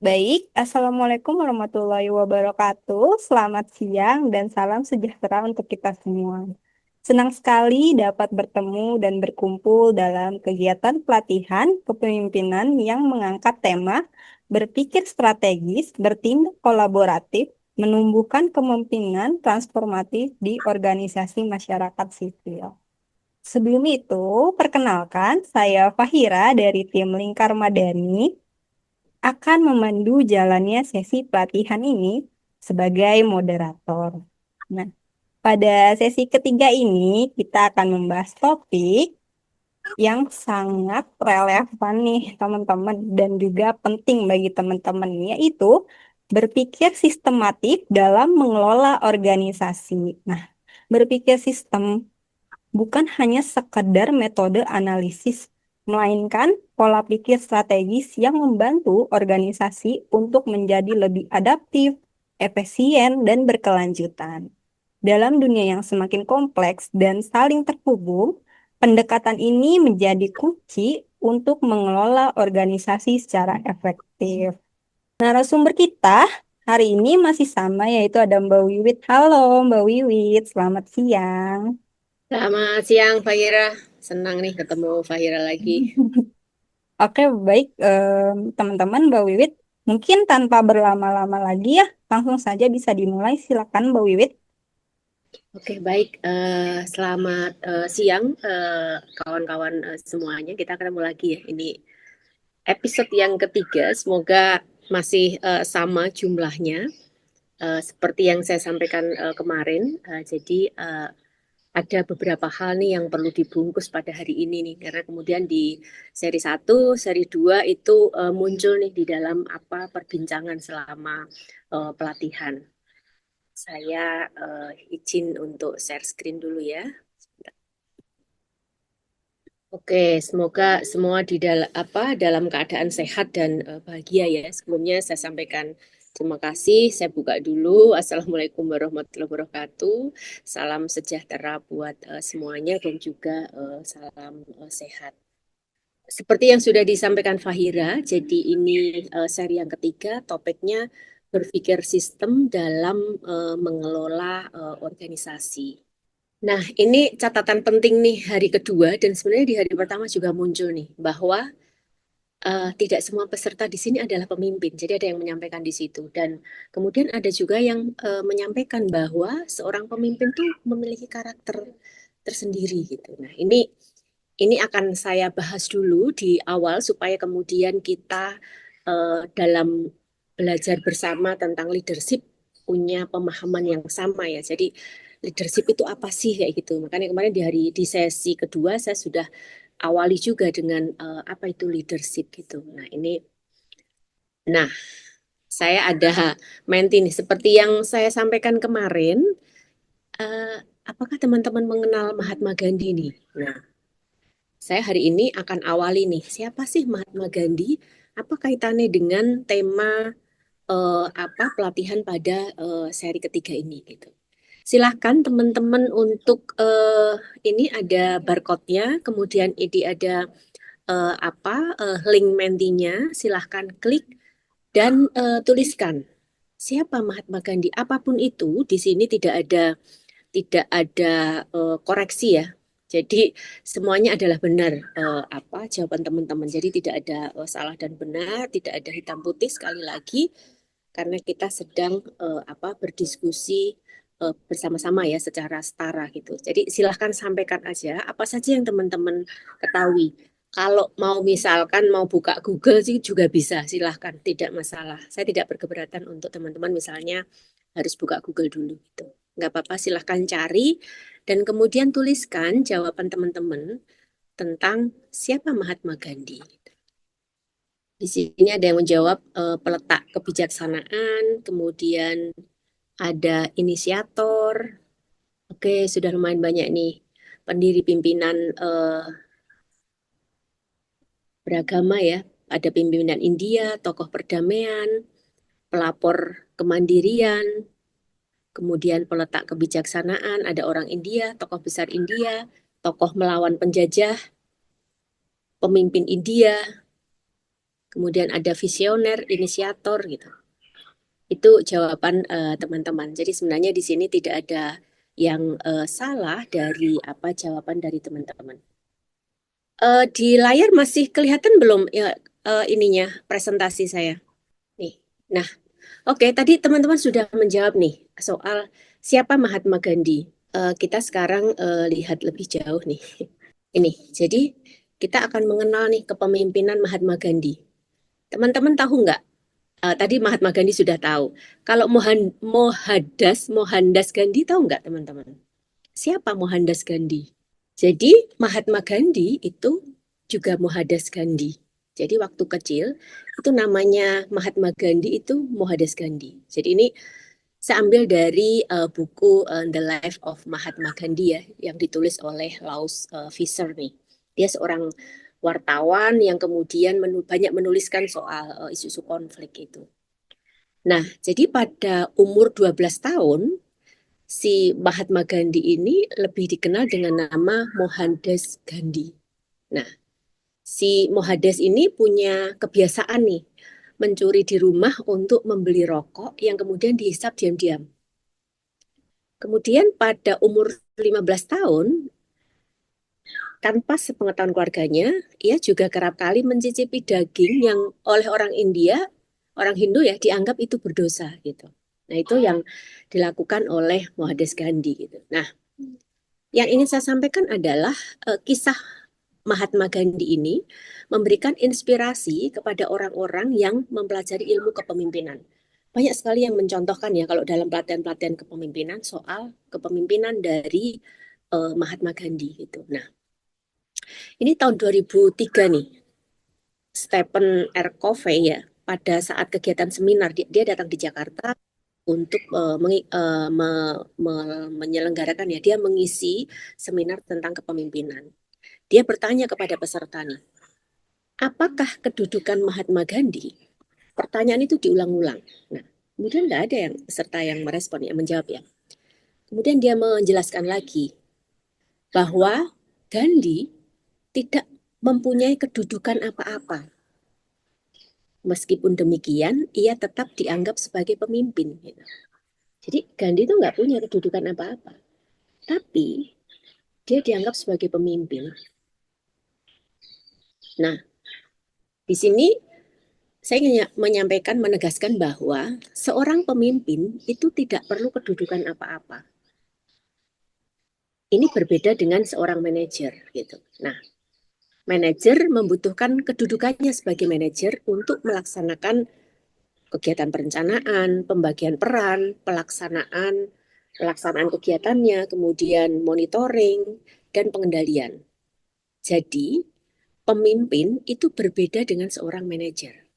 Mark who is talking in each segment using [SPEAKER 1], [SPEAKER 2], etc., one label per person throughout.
[SPEAKER 1] Baik, Assalamualaikum warahmatullahi wabarakatuh. Selamat siang dan salam sejahtera untuk kita semua. Senang sekali dapat bertemu dan berkumpul dalam kegiatan pelatihan kepemimpinan yang mengangkat tema berpikir strategis, bertindak kolaboratif, menumbuhkan kepemimpinan transformatif di organisasi masyarakat sipil. Sebelum itu, perkenalkan saya Fahira dari tim Lingkar Madani akan memandu jalannya sesi pelatihan ini sebagai moderator. Nah, pada sesi ketiga ini kita akan membahas topik yang sangat relevan nih teman-teman dan juga penting bagi teman-teman, yaitu berpikir sistematik dalam mengelola organisasi. Nah, berpikir sistem bukan hanya sekedar metode analisis, melainkan pola pikir strategis yang membantu organisasi untuk menjadi lebih adaptif, efisien, dan berkelanjutan. Dalam dunia yang semakin kompleks dan saling terhubung, pendekatan ini menjadi kunci untuk mengelola organisasi secara efektif. Narasumber kita hari ini masih sama, yaitu ada Mbak Wiwit. Halo Mbak Wiwit, selamat siang.
[SPEAKER 2] Selamat siang, Fahira. Senang nih ketemu Fahira lagi.
[SPEAKER 1] Oke, baik teman-teman, Mbak Wiwit. Mungkin tanpa berlama-lama lagi ya, langsung saja bisa dimulai. Silakan Mbak Wiwit.
[SPEAKER 2] Oke, baik. Selamat siang, kawan-kawan semuanya. Kita ketemu lagi ya. Ini episode yang ketiga. Semoga masih sama jumlahnya. Seperti yang saya sampaikan kemarin. Jadi ada beberapa hal nih yang perlu dibungkus pada hari ini nih. Karena kemudian di seri satu, seri 2 itu muncul nih di dalam apa perbincangan selama pelatihan. Saya izin untuk share screen dulu ya. Oke, semoga semua di dalam keadaan sehat dan bahagia ya. Sebelumnya saya sampaikan terima kasih. Saya buka dulu. Assalamualaikum warahmatullahi wabarakatuh. Salam sejahtera buat semuanya dan juga salam sehat. Seperti yang sudah disampaikan Fahira, jadi ini seri yang ketiga, topiknya berpikir sistem dalam mengelola organisasi. Nah, ini catatan penting nih hari kedua dan sebenarnya di hari pertama juga muncul nih bahwa tidak semua peserta di sini adalah pemimpin. Jadi ada yang menyampaikan di situ dan kemudian ada juga yang menyampaikan bahwa seorang pemimpin tuh memiliki karakter tersendiri gitu. Nah, ini akan saya bahas dulu di awal supaya kemudian kita dalam belajar bersama tentang leadership punya pemahaman yang sama ya. Jadi leadership itu apa sih kayak gitu. Makanya kemarin di sesi kedua saya sudah awali juga dengan apa itu leadership gitu. Nah, saya ada menti nih seperti yang saya sampaikan kemarin. Apakah teman-teman mengenal Mahatma Gandhi nih? Nah, saya hari ini akan awali nih, siapa sih Mahatma Gandhi? Apa kaitannya dengan tema apa pelatihan pada seri ketiga ini gitu. Silahkan teman-teman untuk ini ada barcode-nya, kemudian ini ada link mentinya, silahkan klik dan tuliskan siapa Mahatma Gandhi. Apapun itu, di sini tidak ada koreksi ya. Jadi semuanya adalah benar apa jawaban teman-teman. Jadi tidak ada salah dan benar, tidak ada hitam putih sekali lagi karena kita sedang berdiskusi bersama-sama ya secara setara gitu. Jadi silahkan sampaikan aja apa saja yang teman-teman ketahui. Kalau mau misalkan mau buka Google sih juga bisa, silahkan, tidak masalah. Saya tidak berkeberatan untuk teman-teman misalnya harus buka Google dulu gitu. Nggak apa-apa, silahkan cari dan kemudian tuliskan jawaban teman-teman tentang siapa Mahatma Gandhi. Di sini ada yang menjawab peletak kebijaksanaan, kemudian ada inisiator. Oke, sudah lumayan banyak nih pendiri pimpinan beragama ya. Ada pimpinan India, tokoh perdamaian, pelapor kemandirian, kemudian peletak kebijaksanaan, ada orang India, tokoh besar India, tokoh melawan penjajah, pemimpin India, kemudian ada visioner, inisiator gitu. Itu jawaban teman-teman. Jadi sebenarnya di sini tidak ada yang salah dari apa jawaban dari teman-teman. Di layar masih kelihatan belum ya ininya presentasi saya? Nih. Nah, oke, tadi teman-teman sudah menjawab nih soal siapa Mahatma Gandhi. Kita sekarang lihat lebih jauh nih. Ini, jadi kita akan mengenal nih kepemimpinan Mahatma Gandhi. Teman-teman tahu nggak? Tadi Mahatma Gandhi sudah tahu. Kalau Mohandas Gandhi tahu nggak teman-teman? Siapa Mohandas Gandhi? Jadi Mahatma Gandhi itu juga Mohandas Gandhi. Jadi waktu kecil itu namanya Mahatma Gandhi itu Mohandas Gandhi. Jadi ini saya ambil dari buku The Life of Mahatma Gandhi ya, yang ditulis oleh Laus Visser nih. Dia seorang wartawan yang kemudian banyak menuliskan soal isu-isu konflik itu. Nah, jadi pada umur 12 tahun, si Mahatma Gandhi ini lebih dikenal dengan nama Mohandas Gandhi. Nah, si Mohandas ini punya kebiasaan nih, mencuri di rumah untuk membeli rokok yang kemudian dihisap diam-diam. Kemudian pada umur 15 tahun, tanpa sepengetahuan keluarganya, ia juga kerap kali mencicipi daging yang oleh orang India, orang Hindu ya, dianggap itu berdosa gitu. Nah, itu yang dilakukan oleh Mohandas Gandhi gitu. Nah, yang ingin saya sampaikan adalah kisah Mahatma Gandhi ini memberikan inspirasi kepada orang-orang yang mempelajari ilmu kepemimpinan. Banyak sekali yang mencontohkan ya kalau dalam pelatihan-pelatihan kepemimpinan soal kepemimpinan dari Mahatma Gandhi gitu. Nah, ini tahun 2003 nih, Stephen R. Covey ya, pada saat kegiatan seminar dia datang di Jakarta untuk menyelenggarakan ya, dia mengisi seminar tentang kepemimpinan. Dia bertanya kepada peserta nih, apakah kedudukan Mahatma Gandhi? Pertanyaan itu diulang-ulang. Nah, kemudian nggak ada yang peserta yang merespon ya, menjawab ya. Kemudian dia menjelaskan lagi bahwa Gandhi tidak mempunyai kedudukan apa-apa. Meskipun demikian, ia tetap dianggap sebagai pemimpin. Gitu. Jadi Gandhi itu nggak punya kedudukan apa-apa, tapi dia dianggap sebagai pemimpin. Nah, di sini saya ingin menyampaikan, menegaskan bahwa seorang pemimpin itu tidak perlu kedudukan apa-apa. Ini berbeda dengan seorang manajer, gitu. Nah, manajer membutuhkan kedudukannya sebagai manajer untuk melaksanakan kegiatan perencanaan, pembagian peran, pelaksanaan kegiatannya, kemudian monitoring dan pengendalian. Jadi, pemimpin itu berbeda dengan seorang manajer.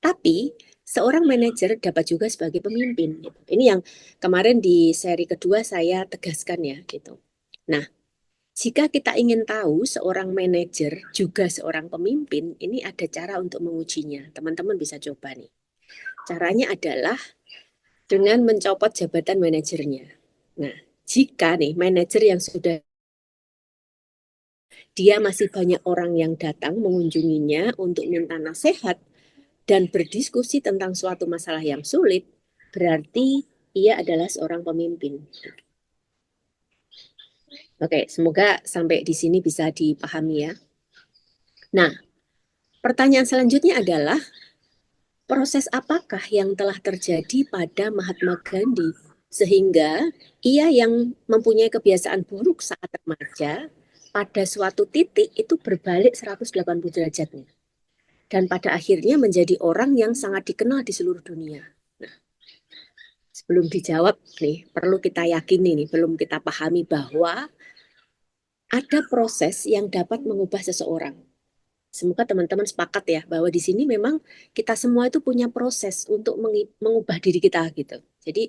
[SPEAKER 2] Tapi seorang manajer dapat juga sebagai pemimpin. Gitu. Ini yang kemarin di seri kedua saya tegaskan ya gitu. Nah, jika kita ingin tahu seorang manajer juga seorang pemimpin, ini ada cara untuk mengujinya. Teman-teman bisa coba nih. Caranya adalah dengan mencopot jabatan manajernya. Nah, jika nih manajer yang sudah dia masih banyak orang yang datang mengunjunginya untuk minta nasihat dan berdiskusi tentang suatu masalah yang sulit, berarti ia adalah seorang pemimpin. Oke, semoga sampai di sini bisa dipahami ya. Nah, pertanyaan selanjutnya adalah proses apakah yang telah terjadi pada Mahatma Gandhi sehingga ia yang mempunyai kebiasaan buruk saat remaja pada suatu titik itu berbalik 180 derajatnya dan pada akhirnya menjadi orang yang sangat dikenal di seluruh dunia. Nah, sebelum dijawab nih, perlu kita yakini nih, belum kita pahami bahwa ada proses yang dapat mengubah seseorang. Semoga teman-teman sepakat ya bahwa di sini memang kita semua itu punya proses untuk mengubah diri kita gitu. Jadi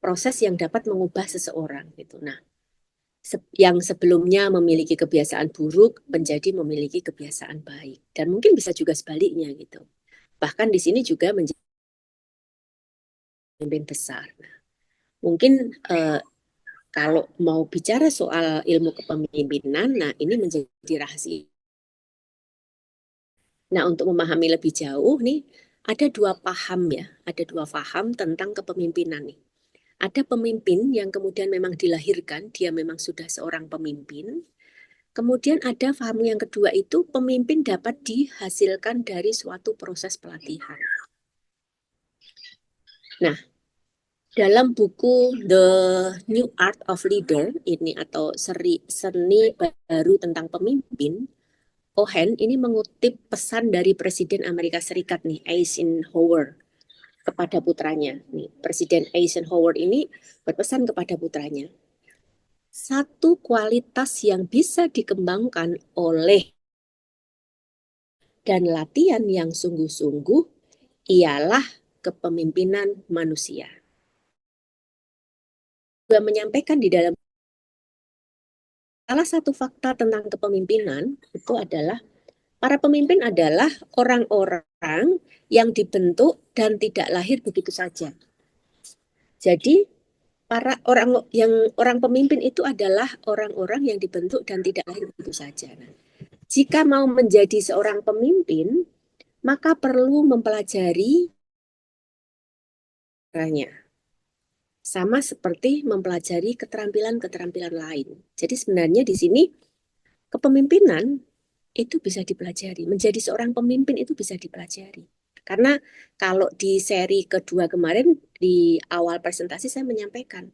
[SPEAKER 2] proses yang dapat mengubah seseorang gitu. Nah, yang sebelumnya memiliki kebiasaan buruk menjadi memiliki kebiasaan baik dan mungkin bisa juga sebaliknya gitu. Bahkan di sini juga menjadi pemimpin besar. Nah, mungkin kalau mau bicara soal ilmu kepemimpinan, nah ini menjadi rahasia Nah, untuk memahami lebih jauh nih, ada dua paham ya, ada dua paham tentang kepemimpinan nih. Ada pemimpin yang kemudian memang dilahirkan, dia memang sudah seorang pemimpin. Kemudian ada paham yang kedua itu pemimpin dapat dihasilkan dari suatu proses pelatihan. Nah, dalam buku The New Art of Leader ini atau seni baru tentang pemimpin, Cohen ini mengutip pesan dari Presiden Amerika Serikat nih, Eisenhower kepada putranya. Nih, Presiden Eisenhower ini berpesan kepada putranya, satu kualitas yang bisa dikembangkan oleh dan latihan yang sungguh-sungguh ialah kepemimpinan manusia. Juga menyampaikan di dalam salah satu fakta tentang kepemimpinan itu adalah para pemimpin adalah orang-orang yang dibentuk dan tidak lahir begitu saja. Jadi para orang pemimpin itu adalah orang-orang yang dibentuk dan tidak lahir begitu saja. Nah, jika mau menjadi seorang pemimpin, maka perlu mempelajari caranya. Sama seperti mempelajari keterampilan-keterampilan lain. Jadi sebenarnya di sini kepemimpinan itu bisa dipelajari. Menjadi seorang pemimpin itu bisa dipelajari. Karena kalau di seri kedua kemarin di awal presentasi saya menyampaikan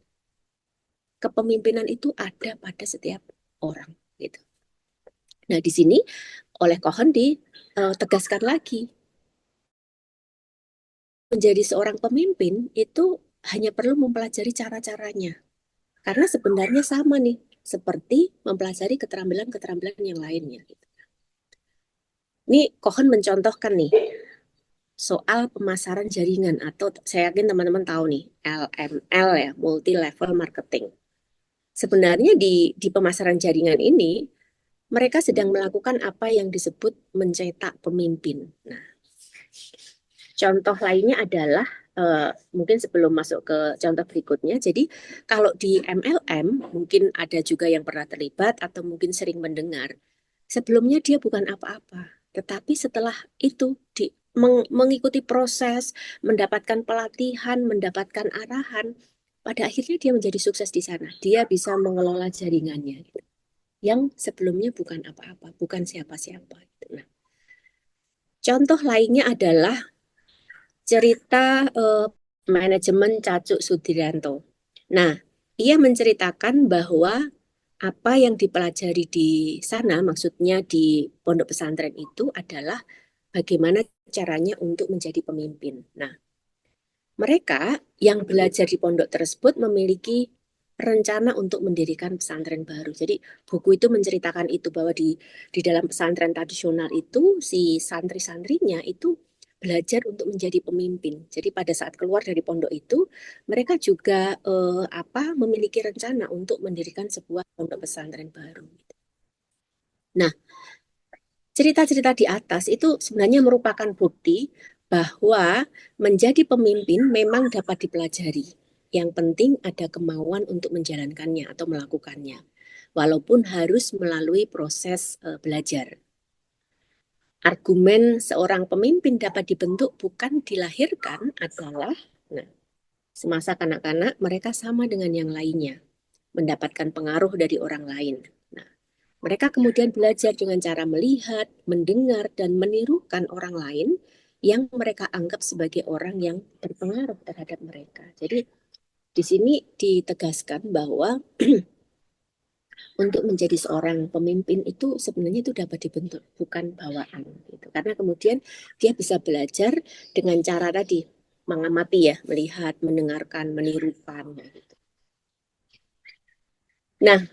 [SPEAKER 2] kepemimpinan itu ada pada setiap orang gitu. Nah, di sini oleh Cohen ditegaskan lagi menjadi seorang pemimpin itu hanya perlu mempelajari cara-caranya. Karena sebenarnya sama nih, seperti mempelajari keterampilan-keterampilan yang lainnya. Ini Cohen mencontohkan nih, soal pemasaran jaringan atau saya yakin teman-teman tahu nih, LML ya, multi level marketing. Sebenarnya di pemasaran jaringan ini mereka sedang melakukan apa yang disebut mencetak pemimpin. Nah, contoh lainnya adalah mungkin sebelum masuk ke contoh berikutnya. Jadi kalau di MLM mungkin ada juga yang pernah terlibat atau mungkin sering mendengar. Sebelumnya dia bukan apa-apa, tetapi setelah itu mengikuti proses, mendapatkan pelatihan, mendapatkan arahan, pada akhirnya dia menjadi sukses di sana. Dia bisa mengelola jaringannya, gitu. Yang sebelumnya bukan apa-apa, bukan siapa-siapa. Gitu. Nah, contoh lainnya adalah cerita manajemen Cacuk Sudiranto. Nah, ia menceritakan bahwa apa yang dipelajari di sana, maksudnya di pondok pesantren itu adalah bagaimana caranya untuk menjadi pemimpin. Nah, mereka yang belajar di pondok tersebut memiliki rencana untuk mendirikan pesantren baru. Jadi buku itu menceritakan itu bahwa di dalam pesantren tradisional itu si santri-santrinya itu belajar untuk menjadi pemimpin. Jadi pada saat keluar dari pondok itu mereka juga memiliki rencana untuk mendirikan sebuah pondok pesantren baru. Nah, cerita-cerita di atas itu sebenarnya merupakan bukti bahwa menjadi pemimpin memang dapat dipelajari. Yang penting ada kemauan untuk menjalankannya atau melakukannya. Walaupun harus melalui proses belajar. Argumen seorang pemimpin dapat dibentuk bukan dilahirkan adalah, nah, semasa kanak-kanak mereka sama dengan yang lainnya, mendapatkan pengaruh dari orang lain. Nah, mereka kemudian belajar dengan cara melihat, mendengar, dan menirukan orang lain yang mereka anggap sebagai orang yang berpengaruh terhadap mereka. Jadi di sini ditegaskan bahwa untuk menjadi seorang pemimpin itu sebenarnya itu dapat dibentuk, bukan bawaan gitu. Karena kemudian dia bisa belajar dengan cara tadi mengamati ya, melihat, mendengarkan, menirukan gitu. Nah,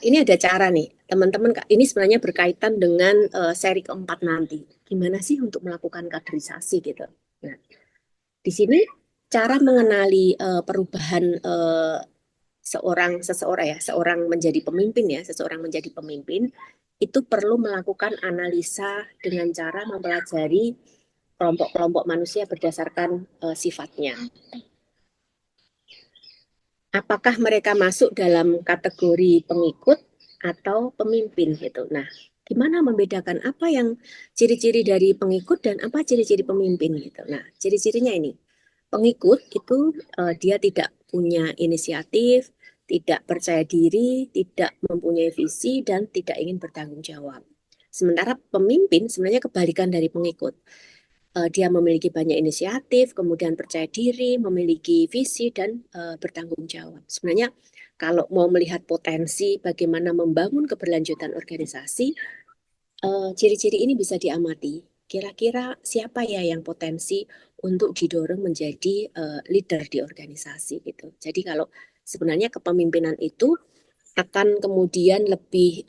[SPEAKER 2] ini ada cara nih, teman-teman. Ini sebenarnya berkaitan dengan seri keempat nanti. Gimana sih untuk melakukan kaderisasi gitu? Nah, di sini cara mengenali perubahan seseorang menjadi pemimpin ya, seseorang menjadi pemimpin itu perlu melakukan analisa dengan cara mempelajari kelompok-kelompok manusia berdasarkan sifatnya. Apakah mereka masuk dalam kategori pengikut atau pemimpin gitu. Nah, gimana membedakan apa yang ciri-ciri dari pengikut dan apa ciri-ciri pemimpin gitu. Nah, ciri-cirinya ini. Pengikut itu dia tidak punya inisiatif, tidak percaya diri, tidak mempunyai visi dan tidak ingin bertanggung jawab. Sementara pemimpin sebenarnya kebalikan dari pengikut. Dia memiliki banyak inisiatif, kemudian percaya diri, memiliki visi dan bertanggung jawab. Sebenarnya kalau mau melihat potensi bagaimana membangun keberlanjutan organisasi, ciri-ciri ini bisa diamati. Kira-kira siapa ya yang potensi untuk didorong menjadi leader di organisasi gitu. Jadi kalau sebenarnya kepemimpinan itu akan kemudian lebih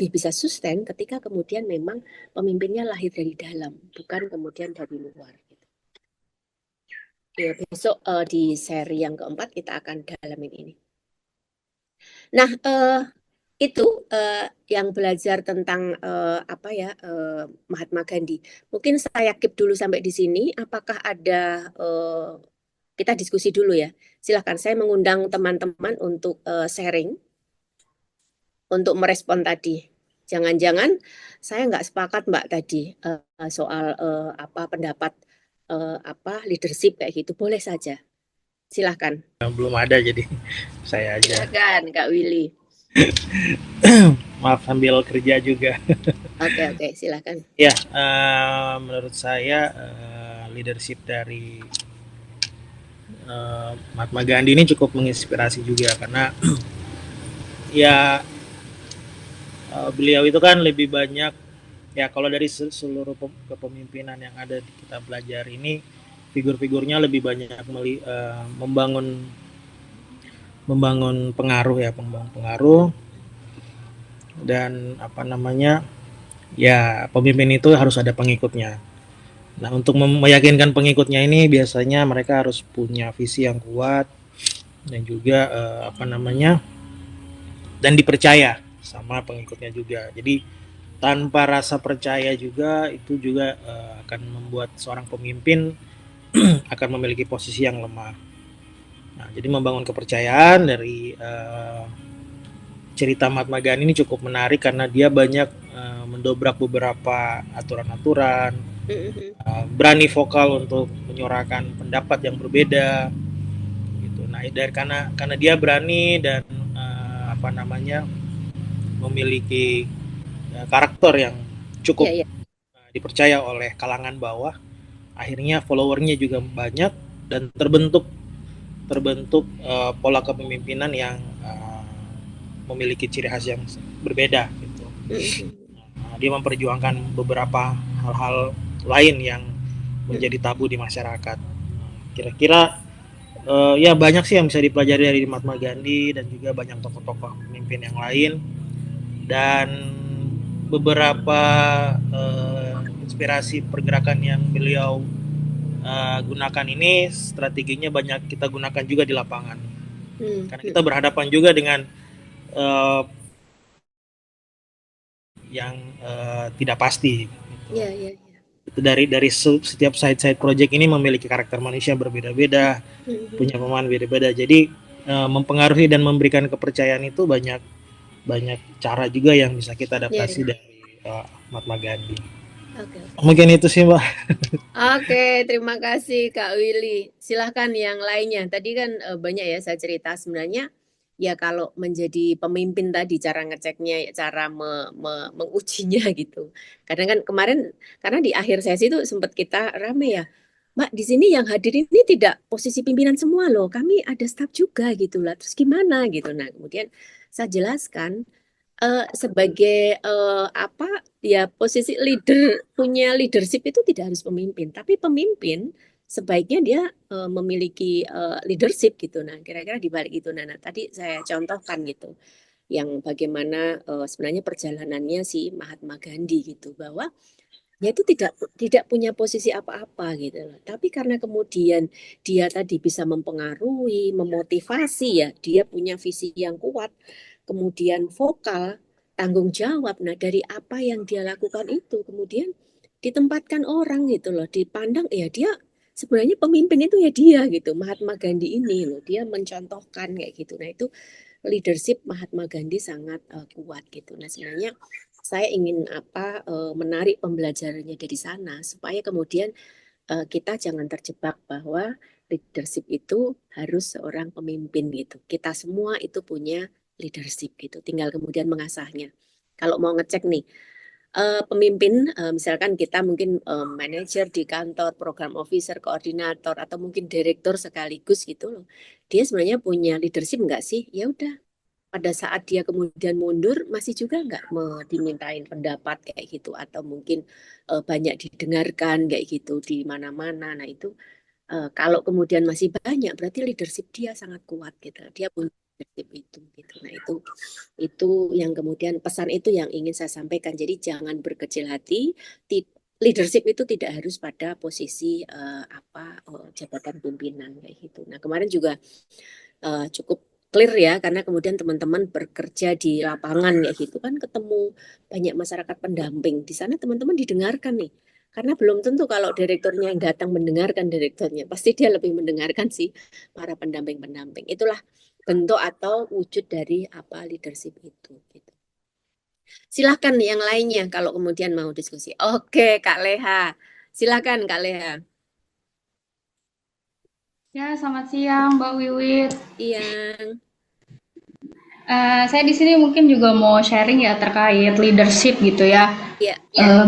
[SPEAKER 2] bisa sustain ketika kemudian memang pemimpinnya lahir dari dalam, bukan kemudian dari luar. Gitu. Ya, besok di seri yang keempat kita akan dalamin ini. Nah, itu yang belajar tentang Mahatma Gandhi. Mungkin saya keep dulu sampai di sini. Apakah ada kita diskusi dulu ya. Silahkan saya mengundang teman-teman untuk sharing, untuk merespon tadi. Jangan-jangan saya nggak sepakat Mbak tadi soal pendapat leadership kayak gitu. Boleh saja. Silahkan.
[SPEAKER 3] Belum ada jadi saya aja.
[SPEAKER 2] Silahkan Kak Willy.
[SPEAKER 3] Maaf sambil kerja juga.
[SPEAKER 2] Oke, silahkan.
[SPEAKER 3] Ya, menurut saya leadership dari Mahatma Gandhi ini cukup menginspirasi juga karena ya beliau itu kan lebih banyak ya kalau dari seluruh kepemimpinan yang ada kita belajar ini figur-figurnya lebih banyak membangun pengaruh ya, membangun pengaruh dan ya pemimpin itu harus ada pengikutnya. Nah, untuk meyakinkan pengikutnya ini biasanya mereka harus punya visi yang kuat dan juga dan dipercaya sama pengikutnya juga. Jadi tanpa rasa percaya juga itu juga akan membuat seorang pemimpin akan memiliki posisi yang lemah. Nah, jadi membangun kepercayaan dari cerita Mahatma Gandhi ini cukup menarik karena dia banyak mendobrak beberapa aturan-aturan, berani vokal untuk menyuarakan pendapat yang berbeda gitu. Nah, karena dia berani dan memiliki karakter yang cukup dipercaya oleh kalangan bawah, akhirnya followernya juga banyak dan terbentuk pola kepemimpinan yang memiliki ciri khas yang berbeda gitu. Dia memperjuangkan beberapa hal-hal lain yang menjadi tabu di masyarakat. Kira-kira ya banyak sih yang bisa dipelajari dari Mahatma Gandhi dan juga banyak tokoh-tokoh pemimpin yang lain dan beberapa inspirasi pergerakan yang beliau gunakan ini strateginya banyak kita gunakan juga di lapangan karena kita berhadapan juga dengan yang tidak pasti gitu. Dari setiap side project ini memiliki karakter manusia berbeda-beda, punya pemahaman beda-beda, jadi mempengaruhi dan memberikan kepercayaan itu banyak cara juga yang bisa kita adaptasi dari Mahatma Gandhi. Mungkin itu sih Mbak.
[SPEAKER 2] Oke, terima kasih Kak Willy. Silahkan yang lainnya. Tadi kan banyak ya saya cerita sebenarnya. Ya kalau menjadi pemimpin tadi cara ngeceknya, cara mengujinya gitu. Kadang kan kemarin karena di akhir sesi itu sempat kita rame ya. Mbak, di sini yang hadir ini tidak posisi pimpinan semua loh. Kami ada staf juga gitu lah. Terus gimana gitu. Nah, kemudian saya jelaskan sebagai posisi leader punya leadership itu tidak harus pemimpin, tapi pemimpin sebaiknya dia memiliki leadership gitu. Nah, kira-kira di balik itu, nah tadi saya contohkan gitu, yang bagaimana sebenarnya perjalanannya si Mahatma Gandhi gitu, bahwa dia itu tidak punya posisi apa-apa gitu loh. Tapi karena kemudian dia tadi bisa mempengaruhi, memotivasi ya, dia punya visi yang kuat, kemudian vokal, tanggung jawab. Nah, dari apa yang dia lakukan itu kemudian ditempatkan orang gitu loh, dipandang ya dia sebenarnya pemimpin itu ya dia gitu. Mahatma Gandhi ini loh, dia mencontohkan kayak gitu. Nah, itu leadership Mahatma Gandhi sangat kuat gitu. Nah, sebenarnya saya ingin menarik pembelajarannya dari sana supaya kemudian kita jangan terjebak bahwa leadership itu harus seorang pemimpin gitu. Kita semua itu punya leadership gitu, tinggal kemudian mengasahnya. Kalau mau ngecek nih, pemimpin, misalkan kita mungkin manajer di kantor, program officer, koordinator, atau mungkin direktur sekaligus gitu loh. Dia sebenarnya punya leadership nggak sih? Ya udah, pada saat dia kemudian mundur masih juga nggak dimintain pendapat kayak gitu atau mungkin banyak didengarkan kayak gitu di mana-mana. Nah itu kalau kemudian masih banyak berarti leadership dia sangat kuat gitu. Dia punya leadership itu gitu. Nah itu yang kemudian pesan itu yang ingin saya sampaikan. Jadi jangan berkecil hati. Leadership itu tidak harus pada posisi jabatan pimpinan kayak gitu. Nah kemarin juga cukup clear ya karena kemudian teman-teman bekerja di lapangan ya gitu kan ketemu banyak masyarakat pendamping di sana teman-teman didengarkan nih karena belum tentu kalau direkturnya yang datang mendengarkan direkturnya pasti dia lebih mendengarkan sih para pendamping-pendamping itulah bentuk atau wujud dari leadership itu gitu. Silahkan yang lainnya kalau kemudian mau diskusi. Oke Kak Leha, silahkan Kak Leha.
[SPEAKER 4] Ya, selamat siang Mbak Wiwit.
[SPEAKER 2] Iya.
[SPEAKER 4] Saya di sini mungkin juga mau sharing ya terkait leadership gitu ya.
[SPEAKER 2] Iya.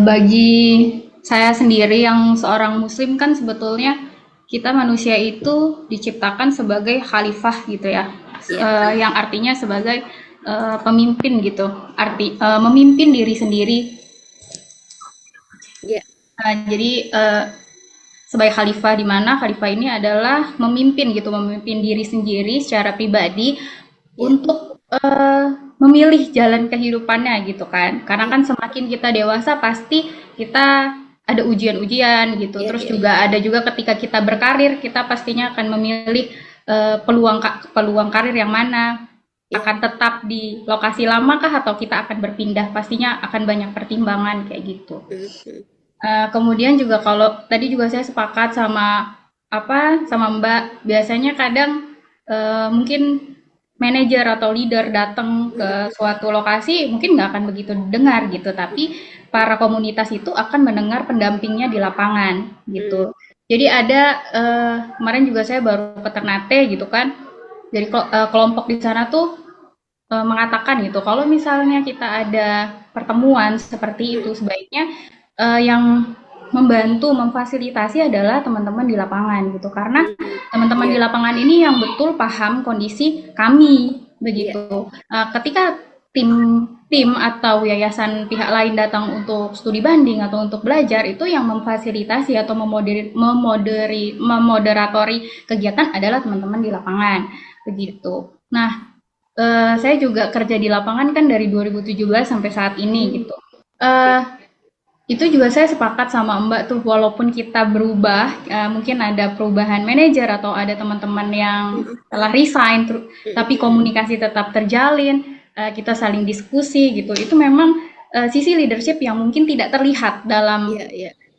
[SPEAKER 4] Bagi saya sendiri yang seorang muslim kan sebetulnya kita manusia itu diciptakan sebagai khalifah gitu ya. Yang artinya sebagai pemimpin gitu. Memimpin diri sendiri.
[SPEAKER 2] Iya.
[SPEAKER 4] Jadi sebagai khalifah di mana khalifah ini adalah memimpin diri sendiri secara pribadi untuk memilih jalan kehidupannya gitu kan. Karena kan semakin kita dewasa pasti kita ada ujian-ujian gitu. Terus juga ada juga ketika kita berkarir kita pastinya akan memilih peluang karir yang mana. Akan tetap di lokasi lama kah atau kita akan berpindah? Pastinya akan banyak pertimbangan kayak gitu. Kemudian juga kalau tadi juga saya sepakat sama Mbak, biasanya kadang mungkin manajer atau leader datang ke suatu lokasi mungkin nggak akan begitu dengar gitu, tapi para komunitas itu akan mendengar pendampingnya di lapangan gitu. Jadi ada kemarin juga saya baru ke Ternate gitu kan, jadi kelompok di sana tuh mengatakan gitu kalau misalnya kita ada pertemuan seperti itu sebaiknya yang membantu memfasilitasi adalah teman-teman di lapangan gitu karena teman-teman di lapangan ini yang betul paham kondisi kami begitu. Ketika tim atau yayasan pihak lain datang untuk studi banding atau untuk belajar itu yang memfasilitasi atau memoderatori kegiatan adalah teman-teman di lapangan begitu. Nah, saya juga kerja di lapangan kan dari 2017 sampai saat ini gitu. Itu juga saya sepakat sama Mbak tuh walaupun kita berubah mungkin ada perubahan manajer atau ada teman-teman yang telah resign tapi komunikasi tetap terjalin, kita saling diskusi gitu, itu memang sisi leadership yang mungkin tidak terlihat dalam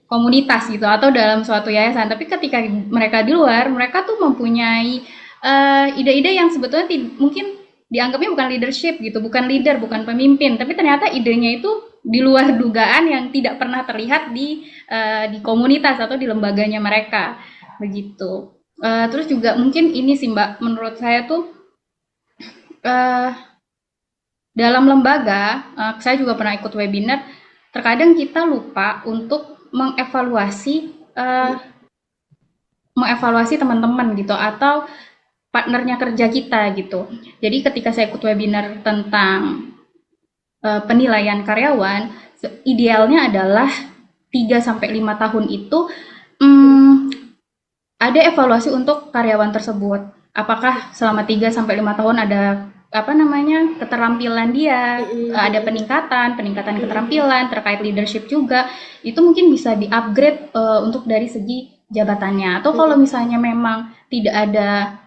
[SPEAKER 4] komunitas gitu atau dalam suatu yayasan, tapi ketika mereka di luar mereka tuh mempunyai ide-ide yang sebetulnya mungkin dianggapnya bukan leadership gitu, bukan leader, bukan pemimpin, tapi ternyata idenya itu di luar dugaan yang tidak pernah terlihat di komunitas atau di lembaganya mereka begitu. Terus juga mungkin ini sih Mbak, menurut saya tuh dalam lembaga, saya juga pernah ikut webinar, terkadang kita lupa untuk mengevaluasi teman-teman gitu atau partnernya kerja kita gitu. Jadi ketika saya ikut webinar tentang penilaian karyawan, idealnya adalah 3-5 tahun itu ada evaluasi untuk karyawan tersebut. Apakah selama 3-5 tahun ada keterampilan dia, ada peningkatan keterampilan terkait leadership juga, itu mungkin bisa di-upgrade untuk dari segi jabatannya. Atau kalau misalnya memang tidak ada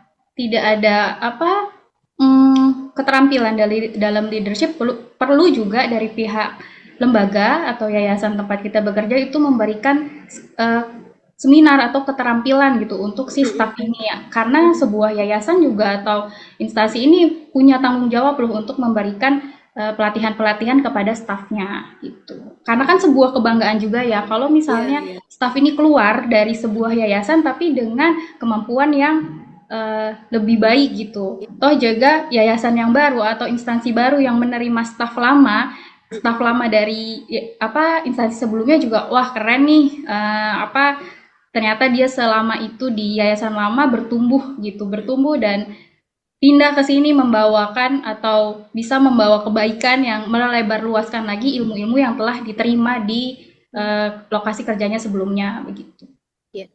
[SPEAKER 4] keterampilan dalam leadership, perlu juga dari pihak lembaga atau yayasan tempat kita bekerja itu memberikan seminar atau keterampilan gitu untuk si staf ini ya, karena sebuah yayasan juga atau instansi ini punya tanggung jawab loh untuk memberikan pelatihan-pelatihan kepada stafnya gitu. Karena kan sebuah kebanggaan juga ya kalau
[SPEAKER 2] Iya,
[SPEAKER 4] misalnya
[SPEAKER 2] iya.
[SPEAKER 4] staf ini keluar dari sebuah yayasan tapi dengan kemampuan yang lebih baik gitu. Toh juga yayasan yang baru atau instansi baru yang menerima staf lama dari instansi sebelumnya juga wah keren nih, ternyata dia selama itu di yayasan lama bertumbuh gitu, bertumbuh dan pindah ke sini membawakan atau bisa membawa kebaikan yang melebar luaskan lagi ilmu-ilmu yang telah diterima di lokasi kerjanya sebelumnya begitu.
[SPEAKER 2] Iya.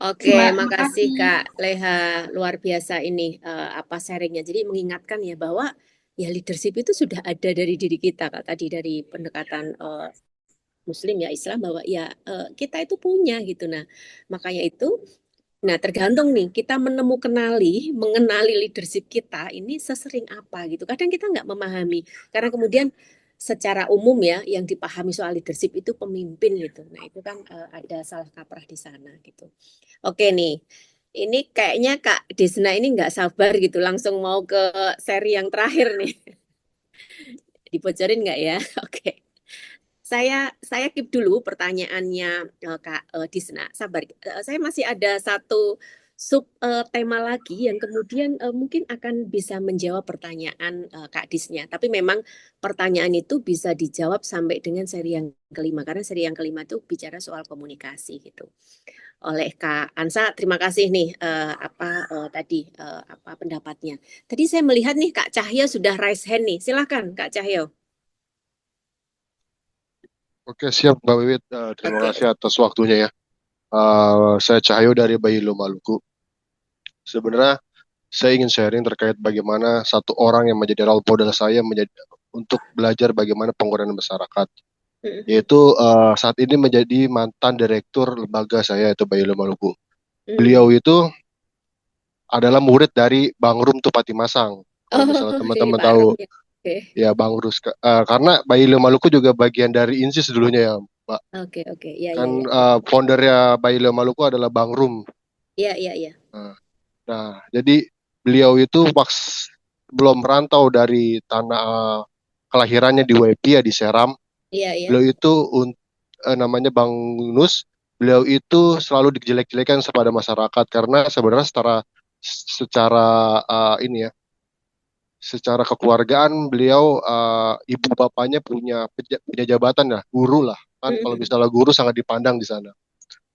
[SPEAKER 2] Oke, makasih
[SPEAKER 4] Makasih.
[SPEAKER 2] Kak Leha, luar biasa ini sharingnya. Jadi mengingatkan ya bahwa ya leadership itu sudah ada dari diri kita, Kak. Tadi dari pendekatan Muslim ya Islam bahwa ya kita itu punya gitu. Nah, makanya itu, nah tergantung nih kita mengenali leadership kita ini sesering apa gitu. Kadang kita nggak memahami karena kemudian secara umum ya yang dipahami soal leadership itu pemimpin gitu. Nah itu kan ada salah kaprah di sana gitu. Oke nih, ini kayaknya Kak Desna ini nggak sabar gitu, langsung mau ke seri yang terakhir nih. Dibocorin nggak ya? Oke. Saya keep dulu pertanyaannya Kak Disna. Sabar. Saya masih ada satu sub tema lagi yang kemudian mungkin akan bisa menjawab pertanyaan Kak Disnya. Tapi memang pertanyaan itu bisa dijawab sampai dengan seri yang kelima karena seri yang kelima itu bicara soal komunikasi gitu. Oleh Kak Ansa, terima kasih nih tadi apa pendapatnya. Tadi saya melihat nih Kak Cahyo sudah raise hand nih. Silakan Kak Cahyo.
[SPEAKER 5] Oke, siap Mbak Wiwit. Terima
[SPEAKER 2] Oke.
[SPEAKER 5] kasih atas waktunya ya. Saya Cahyo dari Bayulu Maluku. Sebenarnya saya ingin sharing terkait bagaimana satu orang yang menjadi role model saya untuk belajar bagaimana penggunaan masyarakat. Yaitu saat ini menjadi mantan direktur lembaga saya yaitu Bayulu Maluku. Beliau itu adalah murid dari Bang Rum Tupati Masang. Kalau misalnya teman-teman tahu, ya Bang Rus. Karena Bayulu Maluku juga bagian dari INSIS dulunya ya, Mbak.
[SPEAKER 2] Oke. Ya,
[SPEAKER 5] Kan
[SPEAKER 2] ya.
[SPEAKER 5] foundernya Bayulu Maluku adalah Bang Rum.
[SPEAKER 2] Iya.
[SPEAKER 5] Nah, jadi beliau itu pas belum merantau dari tanah kelahirannya di WP ya di Seram.
[SPEAKER 2] Iya.
[SPEAKER 5] Beliau itu namanya Bang Nus. Beliau itu selalu dijelek-jelekan kepada masyarakat karena sebenarnya secara ini ya, secara kekeluargaan beliau ibu bapaknya punya jabatan ya, guru lah. Kan kalau misalnya guru sangat dipandang di sana.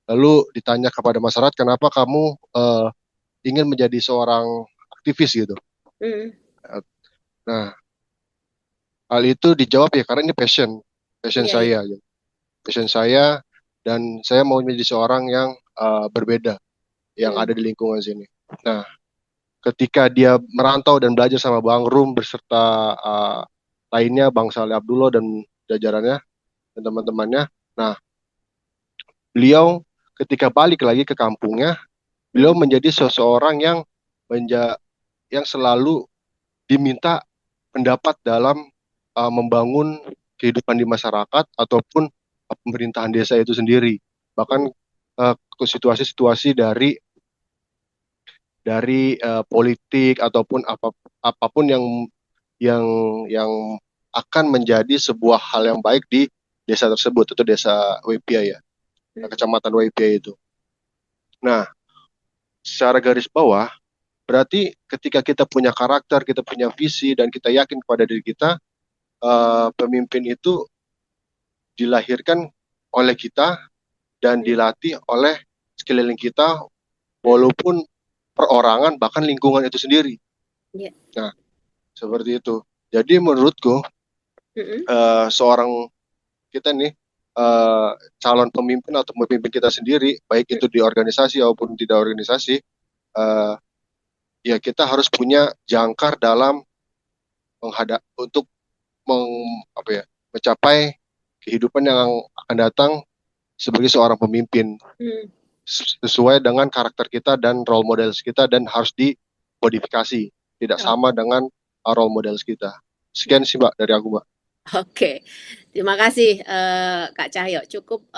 [SPEAKER 5] Lalu ditanya kepada masyarakat, kenapa kamu ingin menjadi seorang aktivis gitu? Nah, hal itu dijawab ya karena ini passion saya, gitu. Passion saya dan saya mau menjadi seorang yang berbeda, yang ada di lingkungan sini. Nah, ketika dia merantau dan belajar sama Bang Rum beserta lainnya, Bang Saleh Abdullah dan jajarannya dan teman-temannya, nah beliau ketika balik lagi ke kampungnya, beliau menjadi seseorang yang selalu diminta pendapat dalam membangun kehidupan di masyarakat ataupun pemerintahan desa itu sendiri. Bahkan situasi-situasi dari politik ataupun apapun yang akan menjadi sebuah hal yang baik di desa tersebut, itu desa Wepia ya, kecamatan Wepia itu. Nah, secara garis bawah, berarti ketika kita punya karakter, kita punya visi, dan kita yakin kepada diri kita, pemimpin itu dilahirkan oleh kita dan dilatih oleh sekeliling kita, walaupun perorangan, bahkan lingkungan itu sendiri. Nah, seperti itu. Jadi menurutku, seorang kita nih, calon pemimpin atau pemimpin kita sendiri, baik itu di organisasi maupun tidak organisasi, ya kita harus punya jangkar dalam untuk mencapai kehidupan yang akan datang sebagai seorang pemimpin sesuai dengan karakter kita dan role models kita, dan harus dimodifikasi tidak sama dengan role models kita. Sekian sih Mbak dari aku, Mbak.
[SPEAKER 2] Oke, terima kasih Kak Cahyo. Cukup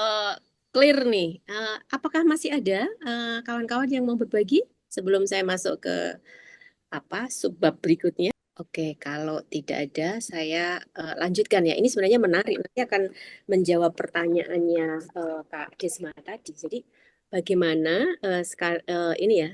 [SPEAKER 2] clear nih. Apakah masih ada kawan-kawan yang mau berbagi sebelum saya masuk ke subbab berikutnya? Oke, kalau tidak ada, saya lanjutkan ya. Ini sebenarnya menarik. Nanti akan menjawab pertanyaannya Kak Desma tadi. Jadi, bagaimana ini ya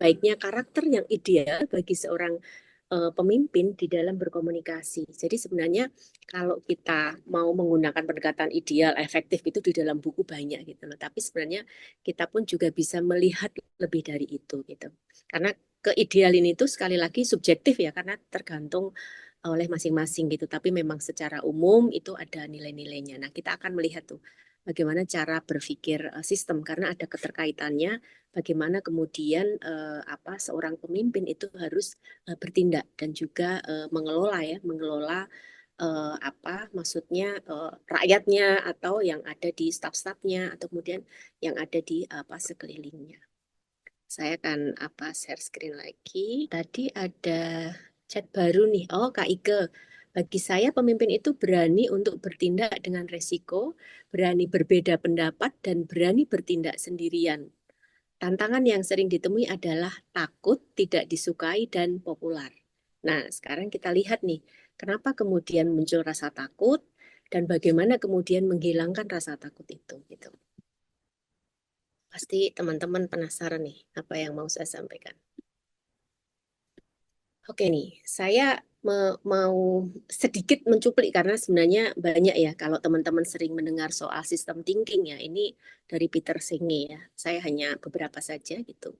[SPEAKER 2] baiknya karakter yang ideal bagi seorang pemimpin di dalam berkomunikasi. Jadi sebenarnya kalau kita mau menggunakan pendekatan ideal, efektif itu di dalam buku banyak gitu loh. Tapi sebenarnya kita pun juga bisa melihat lebih dari itu gitu. Karena keidealin itu sekali lagi subjektif ya, karena tergantung oleh masing-masing gitu. Tapi memang secara umum itu ada nilai-nilainya. Nah, kita akan melihat tuh bagaimana cara berpikir sistem karena ada keterkaitannya bagaimana kemudian seorang pemimpin itu harus bertindak dan juga mengelola ya, mengelola maksudnya rakyatnya atau yang ada di staf-stafnya atau kemudian yang ada di sekelilingnya. Saya akan share screen lagi. Tadi ada chat baru nih. Oh, Kak Ike. Bagi saya pemimpin itu berani untuk bertindak dengan resiko, berani berbeda pendapat dan berani bertindak sendirian. Tantangan yang sering ditemui adalah takut, tidak disukai, dan populer. Nah, sekarang kita lihat nih, kenapa kemudian muncul rasa takut dan bagaimana kemudian menghilangkan rasa takut itu gitu. Pasti teman-teman penasaran nih apa yang mau saya sampaikan. Oke nih, saya mau sedikit mencuplik karena sebenarnya banyak ya kalau teman-teman sering mendengar soal sistem thinking ya, ini dari Peter Senge ya. Saya hanya beberapa saja gitu.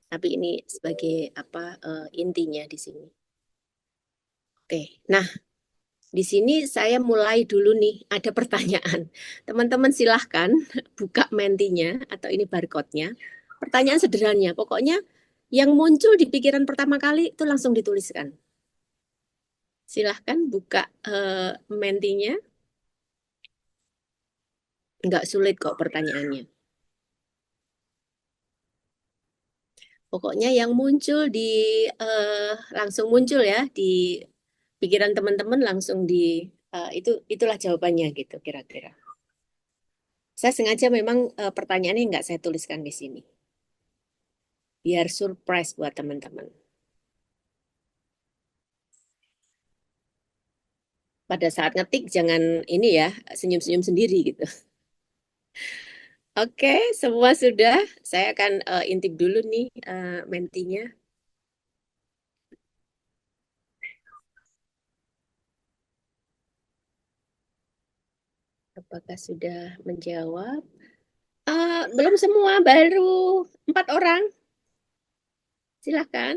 [SPEAKER 2] Tapi ini sebagai intinya di sini. Oke, nah di sini saya mulai dulu nih ada pertanyaan. Teman-teman silahkan buka mentinya atau ini barcode-nya. Pertanyaan sederhananya, pokoknya yang muncul di pikiran pertama kali itu langsung dituliskan. Silahkan buka mentinya. Nggak sulit kok pertanyaannya. Pokoknya yang muncul langsung muncul ya di pikiran teman-teman langsung itulah jawabannya gitu kira-kira. Saya sengaja memang pertanyaannya nggak saya tuliskan di sini. Biar surprise buat teman-teman. Pada saat ngetik jangan ini ya senyum-senyum sendiri gitu. Oke, semua sudah. Saya akan intip dulu nih mentinya. Apakah sudah menjawab? Belum semua, baru 4 orang. Silahkan.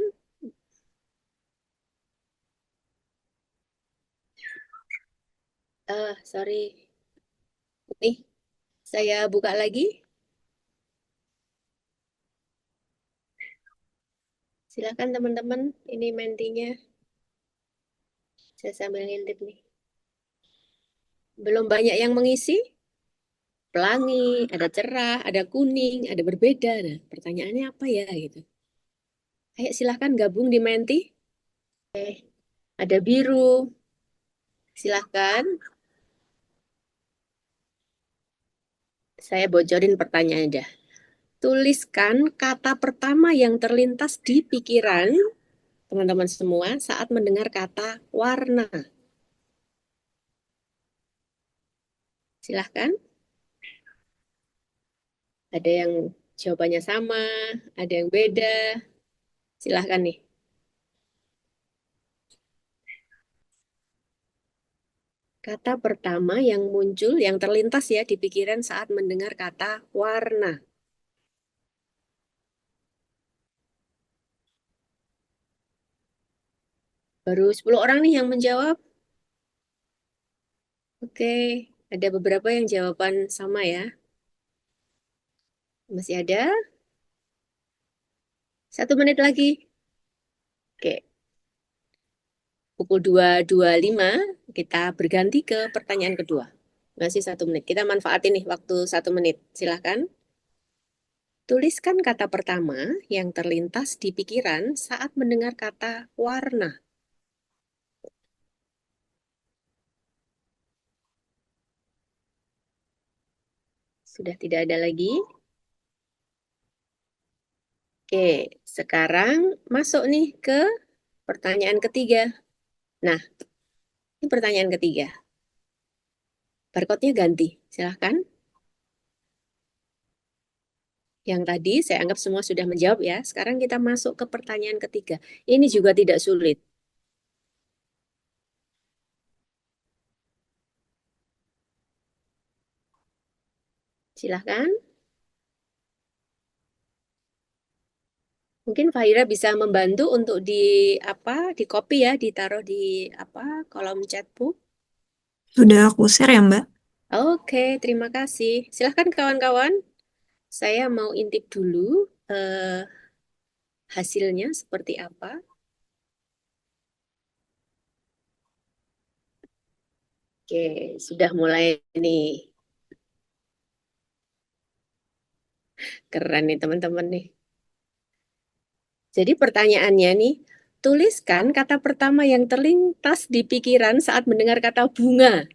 [SPEAKER 2] Sorry. Nih, saya buka lagi. Silahkan teman-teman, ini mentinya. Saya sambil ngintip nih. Belum banyak yang mengisi? Pelangi, ada cerah, ada kuning, ada berbeda. Nah, pertanyaannya apa ya gitu. Ayo silahkan gabung di Menti. Ada biru. Silahkan. Saya bocorin pertanyaannya dah. Tuliskan kata pertama yang terlintas di pikiran teman-teman semua saat mendengar kata warna. Silahkan. Ada yang jawabannya sama, ada yang beda. Silahkan nih. Kata pertama yang muncul, yang terlintas ya di pikiran saat mendengar kata warna. Baru 10 orang nih yang menjawab. Oke, ada beberapa yang jawaban sama ya. Masih ada? 1 menit lagi. Oke, pukul 2.25 kita berganti ke pertanyaan kedua. Masih 1 menit. Kita manfaatin nih waktu 1 menit. Silahkan. Tuliskan kata pertama yang terlintas di pikiran saat mendengar kata warna. Sudah tidak ada lagi. Oke, sekarang masuk nih ke pertanyaan ketiga. Nah, ini pertanyaan ketiga. Barcode-nya ganti. Silahkan. Yang tadi saya anggap semua sudah menjawab ya. Sekarang kita masuk ke pertanyaan ketiga. Ini juga tidak sulit. Silahkan. Mungkin Fahira bisa membantu untuk di copy ya, ditaruh di kolom chatbook.
[SPEAKER 6] Sudah aku share ya, Mbak.
[SPEAKER 2] Oke, terima kasih. Silahkan kawan-kawan. Saya mau intip dulu hasilnya seperti apa. Oke, sudah mulai nih. Keren nih teman-teman nih. Jadi pertanyaannya nih, tuliskan kata pertama yang terlintas di pikiran saat mendengar kata bunga.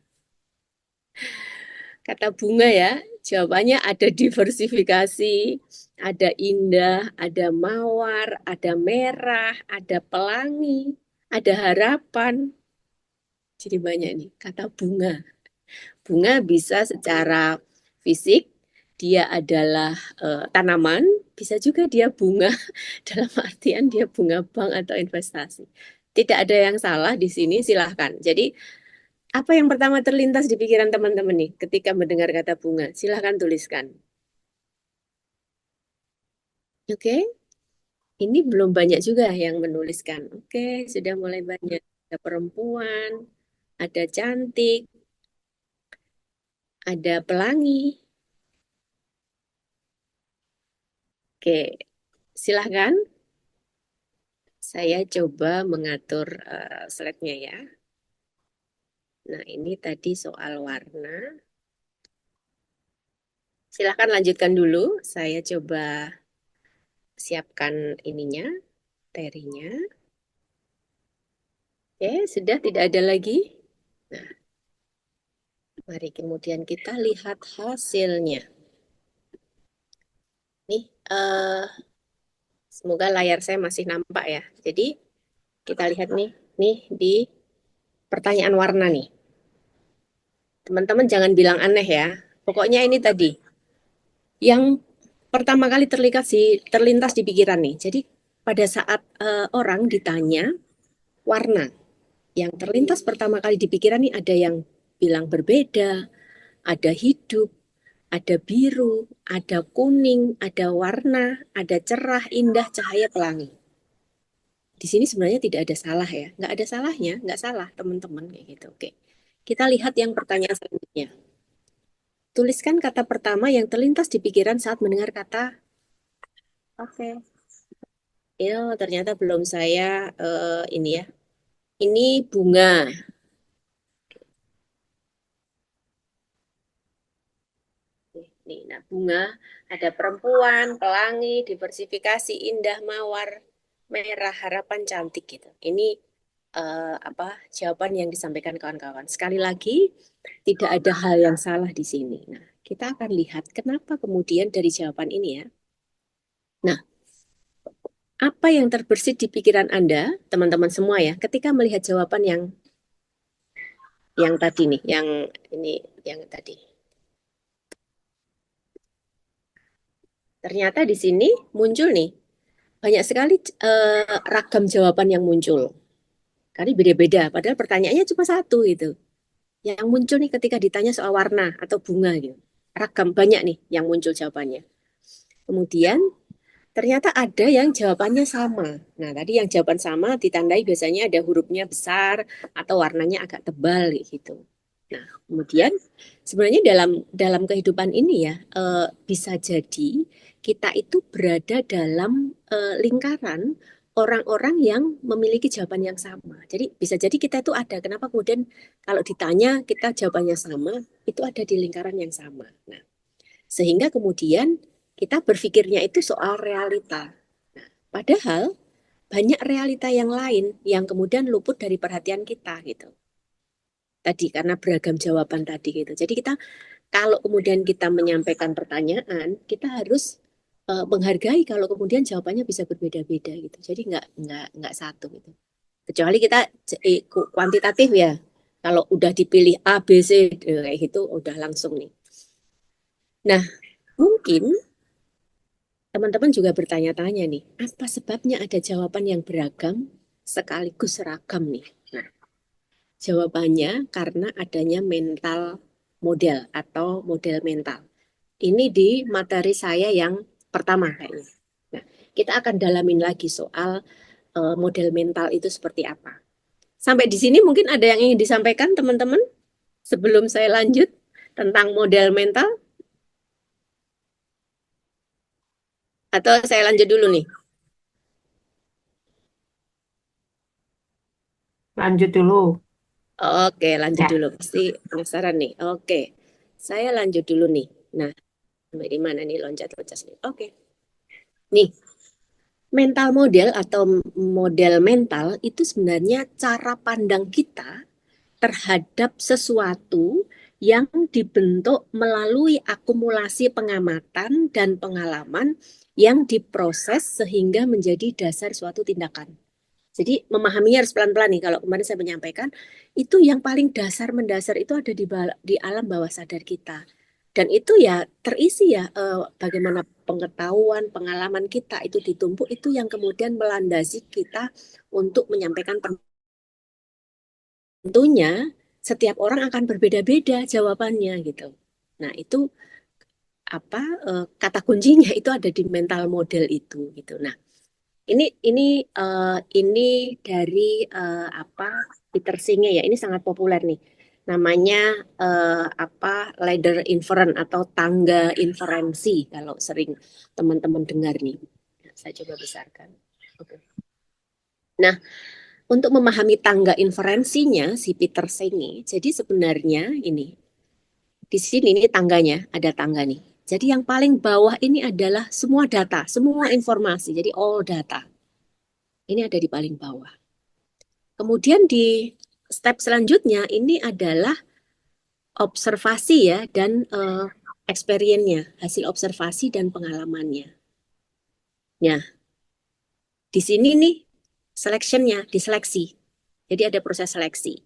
[SPEAKER 2] Kata bunga ya, jawabannya ada diversifikasi, ada indah, ada mawar, ada merah, ada pelangi, ada harapan. Jadi banyak nih kata bunga. Bunga bisa secara fisik, dia adalah tanaman, bisa juga dia bunga dalam artian dia bunga bank atau investasi. Tidak ada yang salah di sini, silahkan. Jadi apa yang pertama terlintas di pikiran teman-teman nih ketika mendengar kata bunga? Silahkan tuliskan. Oke, ini belum banyak juga yang menuliskan. Oke, sudah mulai banyak. Ada perempuan, ada cantik, ada pelangi. Oke, silahkan. Saya coba mengatur slide-nya ya. Nah, ini tadi soal warna. Silahkan lanjutkan dulu. Saya coba siapkan ininya, terinya. Oke, sudah tidak ada lagi. Nah, mari kemudian kita lihat hasilnya. Nih, semoga layar saya masih nampak ya. Jadi, kita lihat nih di pertanyaan warna nih. Teman-teman jangan bilang aneh ya. Pokoknya ini tadi yang pertama kali terlintas di pikiran nih. Jadi pada saat orang ditanya warna, yang terlintas pertama kali di pikiran nih ada yang bilang berbeda, ada hidup, ada biru, ada kuning, ada warna, ada cerah, indah, cahaya, pelangi. Di sini sebenarnya tidak ada salah ya, nggak ada salahnya, nggak salah teman-teman kayak gitu. Oke, kita lihat yang pertanyaan selanjutnya. Tuliskan kata pertama yang terlintas di pikiran saat mendengar kata. Oke. Ya, ternyata belum saya ini ya. Ini bunga. Nih, nah bunga ada perempuan, pelangi, diversifikasi, indah, mawar, merah, harapan, cantik gitu. Ini jawaban yang disampaikan kawan-kawan. Sekali lagi, tidak ada hal yang salah di sini. Nah, kita akan lihat kenapa kemudian dari jawaban ini ya. Nah, apa yang terbersit di pikiran Anda, teman-teman semua ya, ketika melihat jawaban yang tadi nih, yang tadi. Ternyata di sini muncul nih banyak sekali ragam jawaban yang muncul. Karena beda-beda, padahal pertanyaannya cuma satu gitu. Yang muncul nih ketika ditanya soal warna atau bunga gitu. Ragam banyak nih yang muncul jawabannya. Kemudian ternyata ada yang jawabannya sama. Nah, tadi yang jawaban sama ditandai biasanya ada hurufnya besar atau warnanya agak tebal gitu. Nah, kemudian sebenarnya dalam kehidupan ini ya bisa jadi kita itu berada dalam lingkaran orang-orang yang memiliki jawaban yang sama. Jadi bisa jadi kita itu ada. Kenapa kemudian kalau ditanya kita jawabannya sama, itu ada di lingkaran yang sama. Nah, sehingga kemudian kita berpikirnya itu soal realita. Nah, padahal banyak realita yang lain yang kemudian luput dari perhatian kita gitu. Tadi karena beragam jawaban tadi gitu. Jadi kita kalau kemudian kita menyampaikan pertanyaan, kita harus menghargai kalau kemudian jawabannya bisa berbeda-beda gitu. Jadi nggak satu gitu. Kecuali kita kuantitatif ya. Kalau udah dipilih A, B, C kayak gitu udah langsung nih. Nah, mungkin teman-teman juga bertanya-tanya nih, apa sebabnya ada jawaban yang beragam sekaligus seragam nih? Nah, jawabannya karena adanya mental model atau model mental. Ini di materi saya yang pertama kayaknya. Nah, kita akan dalamin lagi soal model mental itu seperti apa. Sampai di sini mungkin ada yang ingin disampaikan teman-teman sebelum saya lanjut tentang model mental, atau saya lanjut dulu nih?
[SPEAKER 7] Lanjut dulu.
[SPEAKER 2] Oke, lanjut
[SPEAKER 7] Ya.
[SPEAKER 2] dulu. Pasti penasaran nih. Oke, saya lanjut dulu nih. Nah, sampai di mana nih loncat-loncat nih? Oke. Nih, mental model atau model mental itu sebenarnya cara pandang kita terhadap sesuatu yang dibentuk melalui akumulasi pengamatan dan pengalaman yang diproses sehingga menjadi dasar suatu tindakan. Jadi memahaminya harus pelan-pelan nih. Kalau kemarin saya menyampaikan, itu yang paling dasar mendasar itu ada di alam bawah sadar kita. Dan itu ya terisi ya bagaimana pengetahuan, pengalaman kita itu ditumpuk, itu yang kemudian melandasi kita untuk menyampaikan. Tentunya setiap orang akan berbeda-beda jawabannya gitu. Nah, itu apa kata kuncinya itu ada di mental model itu gitu. Nah, ini dari apa Peter Singer ya, ini sangat populer nih. Namanya apa ladder inference atau tangga inferensi kalau sering teman-teman dengar nih. Nah, saya coba besarkan. Oke. Nah, untuk memahami tangga inferensinya si Peter Singer, jadi sebenarnya ini di sini ini tangganya, ada tangga nih. Jadi yang paling bawah ini adalah semua data, semua informasi. Jadi all data. Ini ada di paling bawah. Kemudian di step selanjutnya ini adalah observasi ya dan experience-nya, hasil observasi dan pengalamannya. Nah, di sini nih selection-nya, diseleksi. Jadi ada proses seleksi.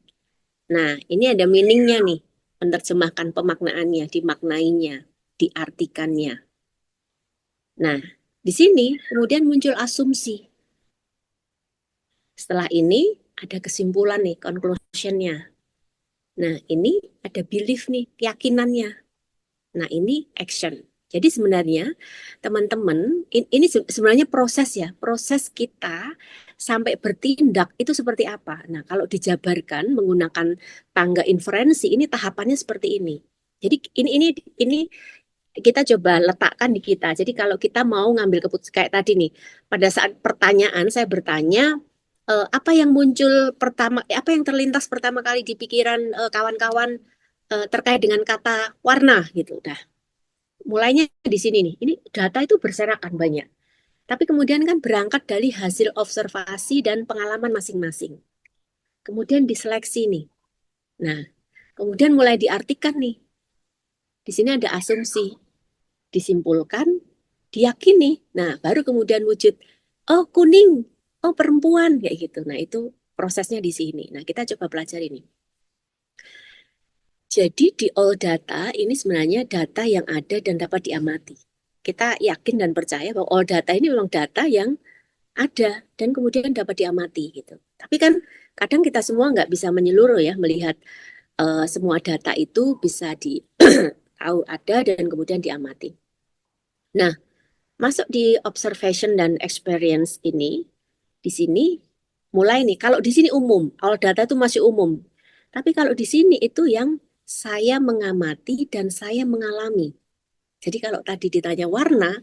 [SPEAKER 2] Nah, ini ada meaning-nya nih, menerjemahkan pemaknaannya, dimaknainya, diartikannya. Nah, di sini kemudian muncul asumsi. Setelah ini ada kesimpulan nih, conclusion-nya. Nah, ini ada belief nih, keyakinannya. Nah, ini action. Jadi sebenarnya teman-teman, ini sebenarnya proses ya, proses kita sampai bertindak itu seperti apa. Nah, kalau dijabarkan menggunakan tangga inferensi, ini tahapannya seperti ini. Jadi ini kita coba letakkan di kita. Jadi kalau kita mau ngambil keputusan kayak tadi nih, pada saat pertanyaan saya bertanya apa yang muncul pertama, apa yang terlintas pertama kali di pikiran kawan-kawan terkait dengan kata warna gitu. Nah, mulainya di sini nih. Ini data itu berserakan banyak. Tapi kemudian kan berangkat dari hasil observasi dan pengalaman masing-masing. Kemudian diseleksi nih. Nah, kemudian mulai diartikan nih. Di sini ada asumsi, disimpulkan, diyakini. Nah, baru kemudian wujud, oh kuning, oh perempuan, kayak gitu. Nah, itu prosesnya di sini. Nah, kita coba pelajari nih. Jadi di all data ini sebenarnya data yang ada dan dapat diamati. Kita yakin dan percaya bahwa all data ini memang data yang ada dan kemudian dapat diamati gitu. Tapi kan kadang kita semua nggak bisa menyeluruh ya melihat semua data itu bisa di tahu ada dan kemudian diamati. Nah, masuk di observation dan experience ini, di sini mulai nih. Kalau di sini umum, all data itu masih umum. Tapi kalau di sini itu yang saya mengamati dan saya mengalami. Jadi kalau tadi ditanya warna,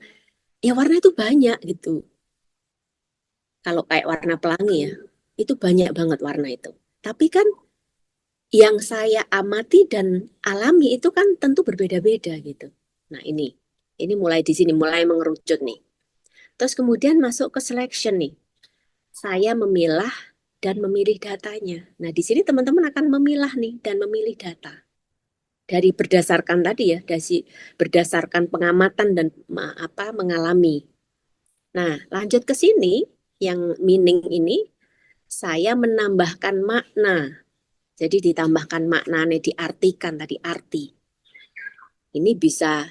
[SPEAKER 2] ya warna itu banyak gitu. Kalau kayak warna pelangi ya, itu banyak banget warna itu. Tapi kan yang saya amati dan alami itu kan tentu berbeda-beda gitu. Nah ini mulai di sini, mulai mengerucut nih. Terus kemudian masuk ke selection nih. Saya memilah dan memilih datanya. Nah di sini teman-teman akan memilah nih dan memilih data. Dari berdasarkan tadi ya, dari berdasarkan pengamatan dan mengalami. Nah lanjut ke sini, yang meaning ini, saya menambahkan makna. Jadi ditambahkan maknanya, diartikan tadi arti. Ini bisa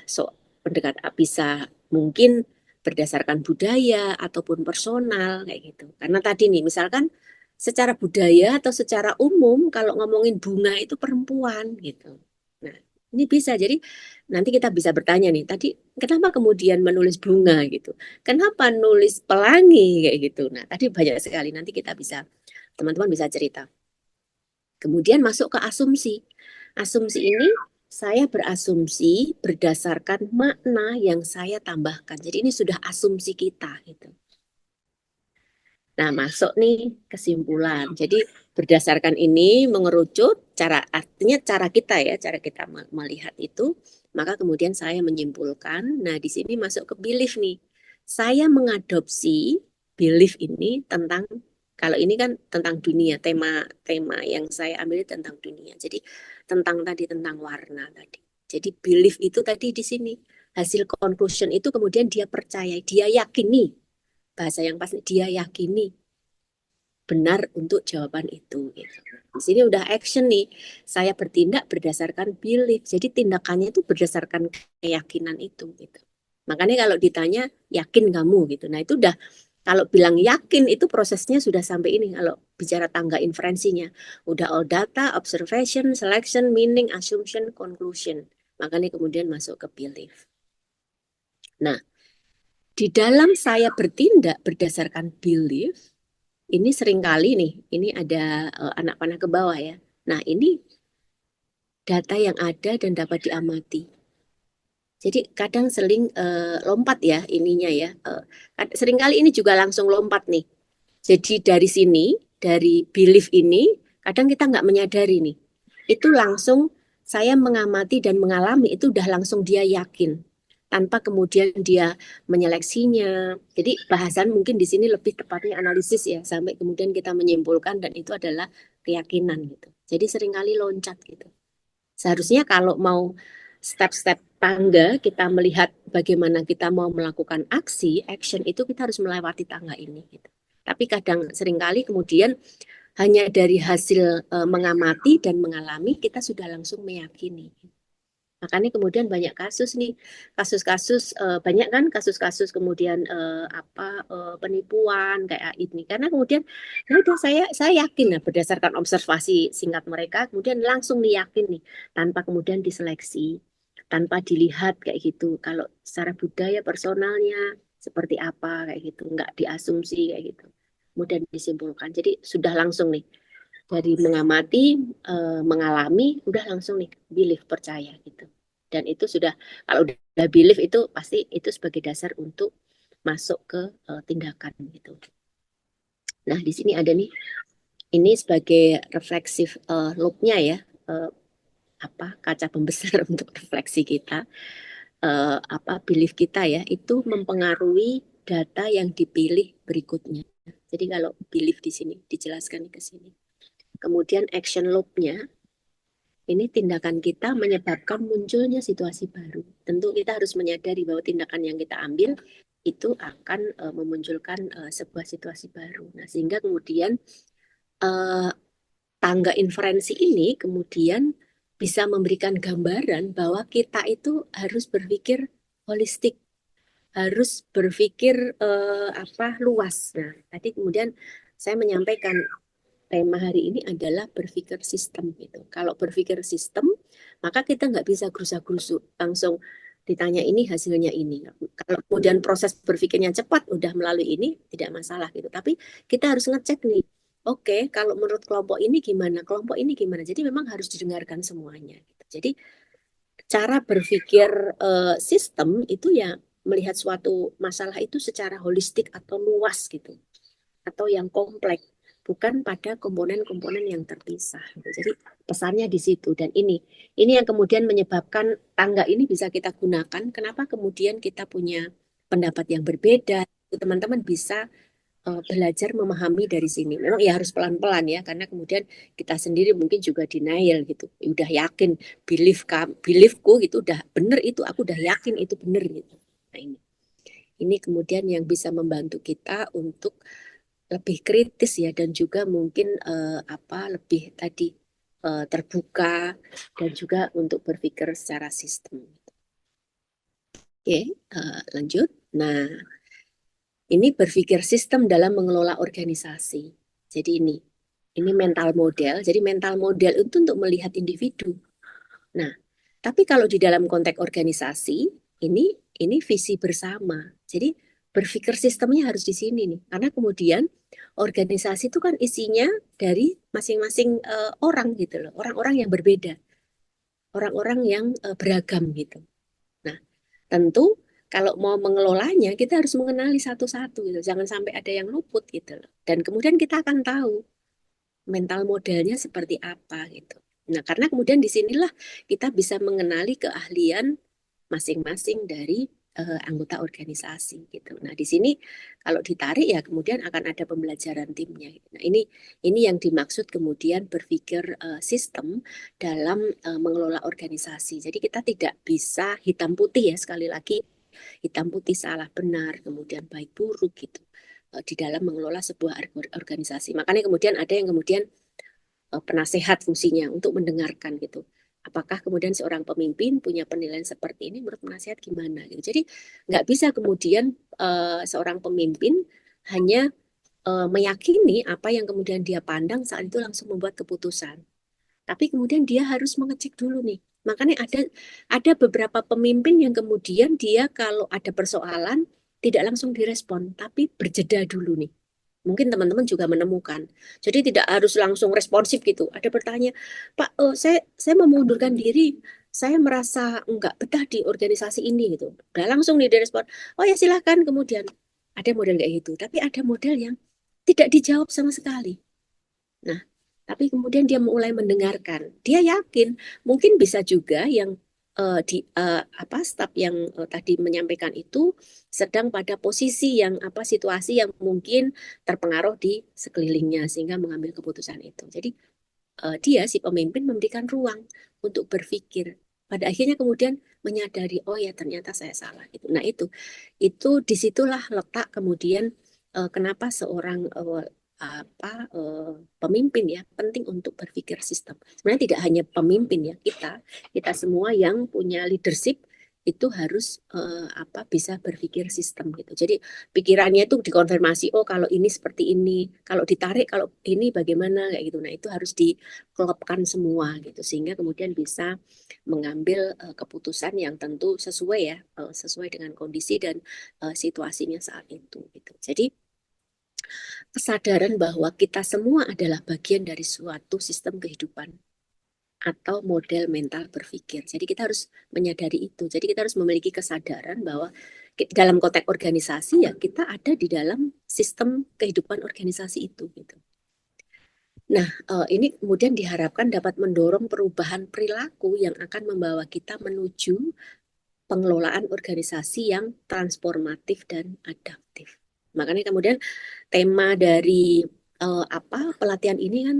[SPEAKER 2] bisa mungkin berdasarkan budaya ataupun personal kayak gitu. Karena tadi nih misalkan secara budaya atau secara umum kalau ngomongin bunga itu perempuan gitu. Nah, ini bisa. Jadi nanti kita bisa bertanya nih, tadi kenapa kemudian menulis bunga gitu? Kenapa nulis pelangi kayak gitu? Nah, tadi banyak sekali. Nanti kita bisa, teman-teman bisa cerita. Kemudian masuk ke asumsi. Asumsi ini saya berasumsi berdasarkan makna yang saya tambahkan. Jadi ini sudah asumsi kita gitu. Nah, masuk nih kesimpulan. Jadi berdasarkan ini mengerucut artinya cara kita ya, cara kita melihat itu, maka kemudian saya menyimpulkan. Nah, di sini masuk ke belief nih. Saya mengadopsi belief ini tentang, kalau ini kan tentang dunia, tema yang saya ambil tentang dunia. Jadi tentang warna tadi. Jadi belief itu tadi di sini hasil conclusion itu kemudian dia percaya, dia yakini, bahasa yang pas, dia yakini benar untuk jawaban itu gitu. Di sini udah action nih. Saya bertindak berdasarkan belief. Jadi tindakannya itu berdasarkan keyakinan itu gitu. Makanya kalau ditanya yakin kamu gitu. Nah, itu udah, kalau bilang yakin itu prosesnya sudah sampai ini. Kalau bicara tangga inferensinya udah all data, observation, selection, meaning, assumption, conclusion. Makanya kemudian masuk ke belief. Nah, di dalam saya bertindak berdasarkan belief, ini seringkali nih, ini ada anak panah ke bawah ya. Nah, ini data yang ada dan dapat diamati. Jadi kadang sering lompat ya ininya ya. Seringkali ini juga langsung lompat nih. Jadi dari sini, dari belief ini, kadang kita nggak menyadari nih. Itu langsung saya mengamati dan mengalami, itu udah langsung dia yakin. Tanpa kemudian dia menyeleksinya. Jadi bahasan mungkin di sini lebih tepatnya analisis ya. Sampai kemudian kita menyimpulkan dan itu adalah keyakinan gitu. Jadi seringkali loncat gitu. Seharusnya kalau mau step-step tangga, kita melihat bagaimana kita mau melakukan action itu kita harus melewati tangga ini gitu. Tapi kadang seringkali kemudian hanya dari hasil mengamati dan mengalami kita sudah langsung meyakini. Makanya kemudian banyak kasus nih, kasus-kasus banyak kan kasus-kasus kemudian penipuan kayak ini. Karena kemudian ya udah saya yakin ya berdasarkan observasi singkat mereka, kemudian langsung nih yakin nih tanpa kemudian diseleksi, tanpa dilihat kayak gitu. Kalau secara budaya personalnya seperti apa kayak gitu, nggak diasumsi kayak gitu. Kemudian disimpulkan. Jadi sudah langsung nih dari mengamati, mengalami, udah langsung nih belief, percaya gitu. Dan itu sudah, kalau udah belief itu pasti itu sebagai dasar untuk masuk ke tindakan gitu. Nah, di sini ada nih, ini sebagai refleksif loop-nya ya, kaca pembesar untuk refleksi kita, belief kita ya, itu mempengaruhi data yang dipilih berikutnya. Jadi kalau belief di sini dijelaskan ke sini. Kemudian action loop-nya, ini tindakan kita menyebabkan munculnya situasi baru. Tentu kita harus menyadari bahwa tindakan yang kita ambil itu akan memunculkan sebuah situasi baru. Nah, sehingga kemudian tangga inferensi ini kemudian bisa memberikan gambaran bahwa kita itu harus berpikir holistik, harus berpikir luas. Nah, tadi kemudian saya menyampaikan tema hari ini adalah berpikir sistem gitu. Kalau berpikir sistem, maka kita nggak bisa gerusa-gerusu, langsung ditanya ini hasilnya ini. Kalau kemudian proses berpikirnya cepat, udah melalui ini tidak masalah gitu. Tapi kita harus ngecek nih, oke, kalau menurut kelompok ini gimana, kelompok ini gimana. Jadi memang harus didengarkan semuanya. Gitu. Jadi cara berpikir sistem itu ya melihat suatu masalah itu secara holistik atau luas gitu, atau yang kompleks, bukan pada komponen-komponen yang terpisah. Jadi pesannya di situ. Dan ini yang kemudian menyebabkan tangga ini bisa kita gunakan. Kenapa kemudian kita punya pendapat yang berbeda? Teman-teman bisa belajar memahami dari sini. Memang ya harus pelan-pelan ya, karena kemudian kita sendiri mungkin juga denial gitu. Udah yakin, beliefku gitu udah bener itu, aku udah yakin itu bener gitu. Nah ini kemudian yang bisa membantu kita untuk lebih kritis ya, dan juga mungkin lebih tadi terbuka, dan juga untuk berpikir secara sistem. Oke, lanjut. Nah, ini berpikir sistem dalam mengelola organisasi. Jadi ini mental model. Jadi mental model itu untuk melihat individu. Nah, tapi kalau di dalam konteks organisasi, ini visi bersama. Jadi berpikir sistemnya harus di sini nih. Karena kemudian organisasi itu kan isinya dari masing-masing orang gitu loh. Orang-orang yang berbeda. Orang-orang yang beragam gitu. Nah, tentu kalau mau mengelolanya kita harus mengenali satu-satu gitu. Jangan sampai ada yang luput gitu loh. Dan kemudian kita akan tahu mental modelnya seperti apa gitu. Nah, karena kemudian disinilah kita bisa mengenali keahlian masing-masing dari anggota organisasi gitu. Nah, di sini kalau ditarik ya kemudian akan ada pembelajaran timnya. Nah, ini yang dimaksud kemudian berpikir sistem dalam mengelola organisasi. Jadi kita tidak bisa hitam putih ya, sekali lagi hitam putih salah benar, kemudian baik buruk gitu di dalam mengelola sebuah organisasi. Makanya kemudian ada yang kemudian penasehat fungsinya untuk mendengarkan gitu. Apakah kemudian seorang pemimpin punya penilaian seperti ini, menurut penasehat gimana gitu. Jadi nggak bisa kemudian seorang pemimpin hanya meyakini apa yang kemudian dia pandang saat itu langsung membuat keputusan. Tapi kemudian dia harus mengecek dulu nih. Makanya ada beberapa pemimpin yang kemudian dia kalau ada persoalan tidak langsung direspon, tapi berjeda dulu nih. Mungkin teman-teman juga menemukan. Jadi tidak harus langsung responsif gitu. Ada bertanya, Pak, saya mau mengundurkan diri. Saya merasa enggak betah di organisasi ini gitu. Udah langsung nih direspon. Oh ya silahkan kemudian. Ada model kayak gitu. Tapi ada model yang tidak dijawab sama sekali. Nah, tapi kemudian dia mulai mendengarkan. Dia yakin mungkin bisa juga yang staf yang tadi menyampaikan itu sedang pada posisi yang situasi yang mungkin terpengaruh di sekelilingnya sehingga mengambil keputusan itu. Jadi dia si pemimpin memberikan ruang untuk berpikir. Pada akhirnya kemudian menyadari, oh ya ternyata saya salah gitu. Nah itu disitulah letak kemudian kenapa seorang pemimpin ya penting untuk berpikir sistem. Sebenarnya tidak hanya pemimpin ya, kita semua yang punya leadership itu harus bisa berpikir sistem gitu. Jadi pikirannya itu dikonfirmasi, oh kalau ini seperti ini, kalau ditarik kalau ini bagaimana kayak gitu. Nah, itu harus diklopkan semua gitu sehingga kemudian bisa mengambil keputusan yang tentu sesuai ya, sesuai dengan kondisi dan situasinya saat itu gitu. Jadi kesadaran bahwa kita semua adalah bagian dari suatu sistem kehidupan atau model mental berpikir. Jadi kita harus menyadari itu. Jadi kita harus memiliki kesadaran bahwa dalam konteks organisasi ya kita ada di dalam sistem kehidupan organisasi itu gitu. Nah, ini kemudian diharapkan dapat mendorong perubahan perilaku yang akan membawa kita menuju pengelolaan organisasi yang transformatif dan adaptif. Makanya kemudian tema dari pelatihan ini kan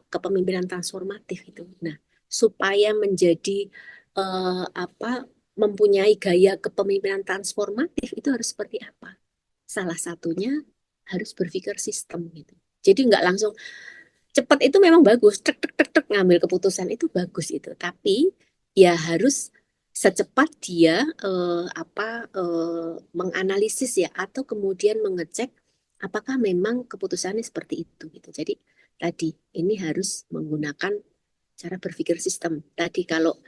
[SPEAKER 2] kepemimpinan transformatif itu. Nah, supaya menjadi mempunyai gaya kepemimpinan transformatif itu harus seperti apa? Salah satunya harus berpikir sistem gitu. Jadi nggak langsung cepat itu memang bagus, tek tek tek tek ngambil keputusan itu bagus itu. Tapi ya harus secepat dia menganalisis ya atau kemudian mengecek apakah memang keputusannya seperti itu gitu. Jadi tadi ini harus menggunakan cara berpikir sistem. Tadi kalau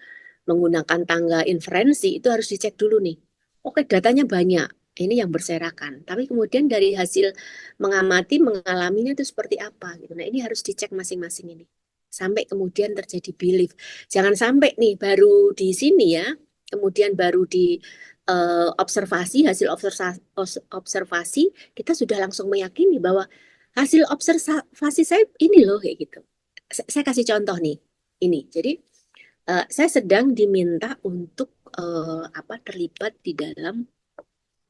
[SPEAKER 2] menggunakan tangga inferensi itu harus dicek dulu nih. Oke, datanya banyak. Ini yang berserakan. Tapi kemudian dari hasil mengamati, mengalaminya itu seperti apa gitu. Nah, ini harus dicek masing-masing ini. Sampai kemudian terjadi belief. Jangan sampai nih baru di sini ya, kemudian baru di hasil observasi kita sudah langsung meyakini bahwa hasil observasi saya ini loh kayak gitu. Saya kasih contoh nih. Ini. Jadi saya sedang diminta untuk terlibat di dalam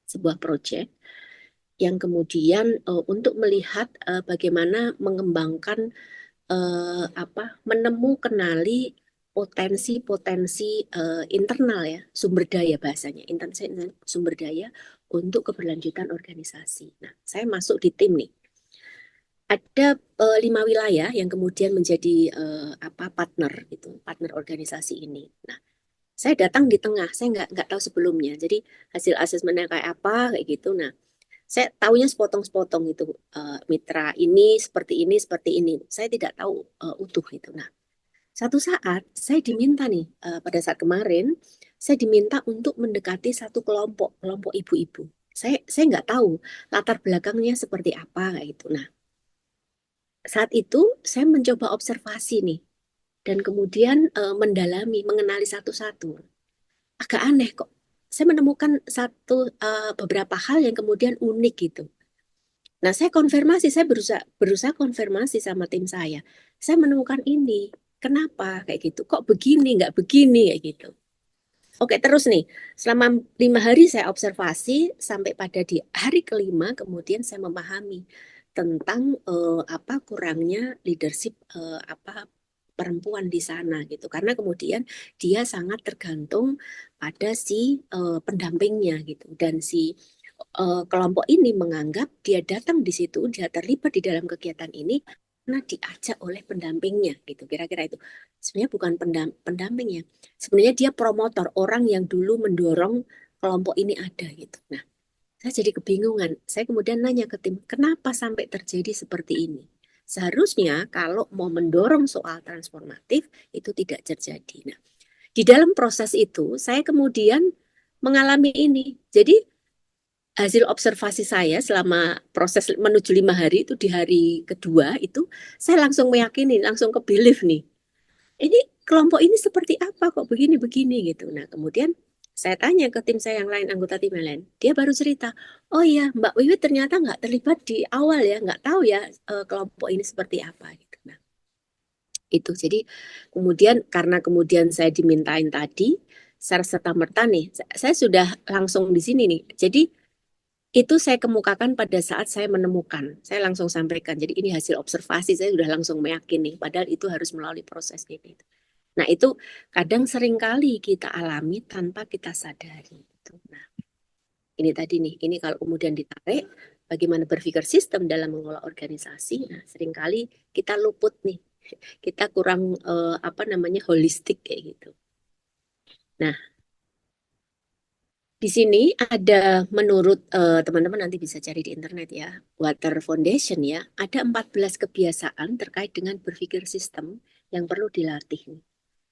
[SPEAKER 2] sebuah proyek yang kemudian untuk melihat bagaimana mengembangkan kenali potensi-potensi internal ya, sumber daya bahasanya, sumber daya untuk keberlanjutan organisasi. Nah, saya masuk di tim nih. ada 5 wilayah yang kemudian menjadi partner gitu, partner organisasi ini. Nah, saya datang di tengah, saya nggak tahu sebelumnya. Jadi hasil asesmennya kayak apa kayak gitu. Nah, saya tahunya sepotong-sepotong itu mitra ini seperti ini seperti ini. Saya tidak tahu utuh itu. Nah, satu saat saya diminta nih pada saat kemarin saya diminta untuk mendekati satu kelompok ibu-ibu. Saya nggak tahu latar belakangnya seperti apa kayak gitu. Nah, saat itu saya mencoba observasi nih dan kemudian mendalami, mengenali satu-satu. Agak aneh kok. Saya menemukan beberapa hal yang kemudian unik gitu. Nah, saya konfirmasi, saya berusaha konfirmasi sama tim saya. Saya menemukan ini. Kenapa kayak gitu? Kok begini, nggak begini kayak gitu. Oke, terus nih, selama 5 hari saya observasi sampai pada di hari kelima, kemudian saya memahami tentang kurangnya leadership perempuan di sana gitu. Karena kemudian dia sangat tergantung pada si pendampingnya gitu, dan si kelompok ini menganggap dia datang di situ, dia terlibat di dalam kegiatan ini karena diajak oleh pendampingnya gitu. Kira-kira itu. Sebenarnya bukan pendampingnya. Sebenarnya dia promotor, orang yang dulu mendorong kelompok ini ada gitu. Nah, saya jadi kebingungan. Saya kemudian nanya ke tim, kenapa sampai terjadi seperti ini? Seharusnya kalau mau mendorong soal transformatif itu tidak terjadi. Nah, di dalam proses itu saya kemudian mengalami ini. Jadi hasil observasi saya selama proses menuju 5 hari itu, di hari kedua itu saya langsung meyakini, langsung ke belief nih. Ini kelompok ini seperti apa kok begini-begini gitu. Nah, kemudian saya tanya ke tim saya yang lain, anggota tim yang lain. Dia baru cerita, oh iya Mbak Wiwi ternyata nggak terlibat di awal ya, nggak tahu ya kelompok ini seperti apa gitu. Nah, itu jadi kemudian karena kemudian saya dimintain tadi, serta merta nih, saya sudah langsung di sini nih. Jadi itu saya kemukakan pada saat saya menemukan. Saya langsung sampaikan. Jadi ini hasil observasi, saya sudah langsung meyakini. Padahal itu harus melalui proses ini. Nah, itu kadang seringkali kita alami tanpa kita sadari. Nah, ini tadi nih, ini kalau kemudian ditarik, bagaimana berpikir sistem dalam mengelola organisasi, nah seringkali kita luput nih. Kita kurang holistik kayak gitu. Nah, di sini ada menurut teman-teman nanti bisa cari di internet ya, Water Foundation ya, ada 14 kebiasaan terkait dengan berpikir sistem yang perlu dilatih.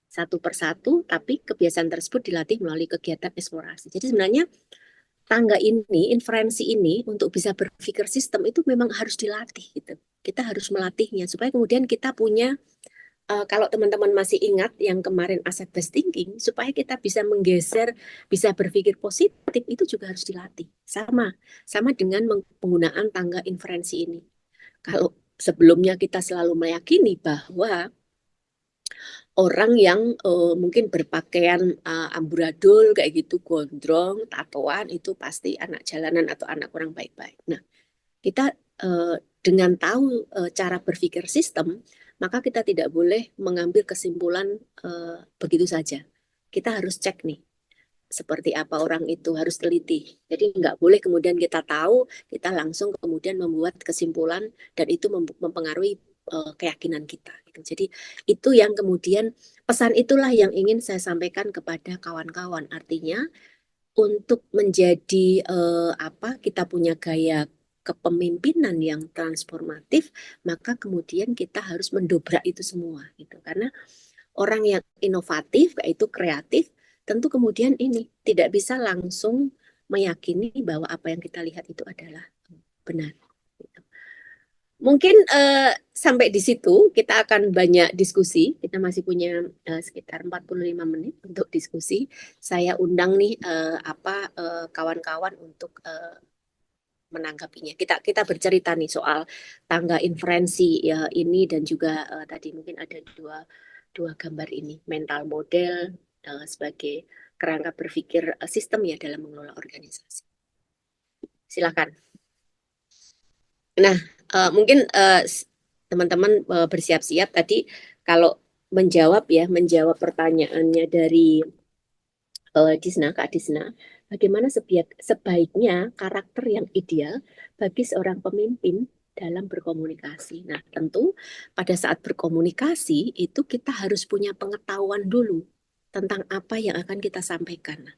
[SPEAKER 2] Satu persatu, tapi kebiasaan tersebut dilatih melalui kegiatan eksplorasi. Jadi sebenarnya tangga ini, inferensi ini untuk bisa berpikir sistem itu memang harus dilatih gitu. Kita harus melatihnya supaya kemudian kita punya kalau teman-teman masih ingat yang kemarin asset based thinking, supaya kita bisa menggeser, bisa berpikir positif, itu juga harus dilatih. Sama dengan penggunaan tangga inferensi ini. Kalau sebelumnya kita selalu meyakini bahwa orang yang mungkin berpakaian amburadul kayak gitu, gondrong, tatoan, itu pasti anak jalanan atau anak kurang baik-baik. Nah, kita dengan tahu cara berpikir sistem, maka kita tidak boleh mengambil kesimpulan begitu saja. Kita harus cek nih, seperti apa orang itu, harus teliti. Jadi nggak boleh kemudian kita tahu, kita langsung kemudian membuat kesimpulan, dan itu mempengaruhi keyakinan kita. Jadi itu yang kemudian, pesan itulah yang ingin saya sampaikan kepada kawan-kawan. Artinya untuk menjadi kita punya gaya kepemimpinan yang transformatif, maka kemudian kita harus mendobrak itu semua gitu. Karena orang yang inovatif, yaitu kreatif, tentu kemudian ini tidak bisa langsung meyakini bahwa apa yang kita lihat itu adalah benar. Gitu. Mungkin sampai di situ kita akan banyak diskusi. Kita masih punya sekitar 45 menit untuk diskusi. Saya undang nih kawan-kawan untuk menanggapinya. Kita bercerita nih soal tangga inferensi ya ini, dan juga tadi mungkin ada dua gambar ini, mental model sebagai kerangka berpikir sistem ya dalam mengelola organisasi. Silakan. Nah, mungkin teman-teman bersiap-siap tadi kalau menjawab pertanyaannya dari Kak Disna, bagaimana sebaiknya karakter yang ideal bagi seorang pemimpin dalam berkomunikasi. Nah, tentu pada saat berkomunikasi itu kita harus punya pengetahuan dulu tentang apa yang akan kita sampaikan. Nah,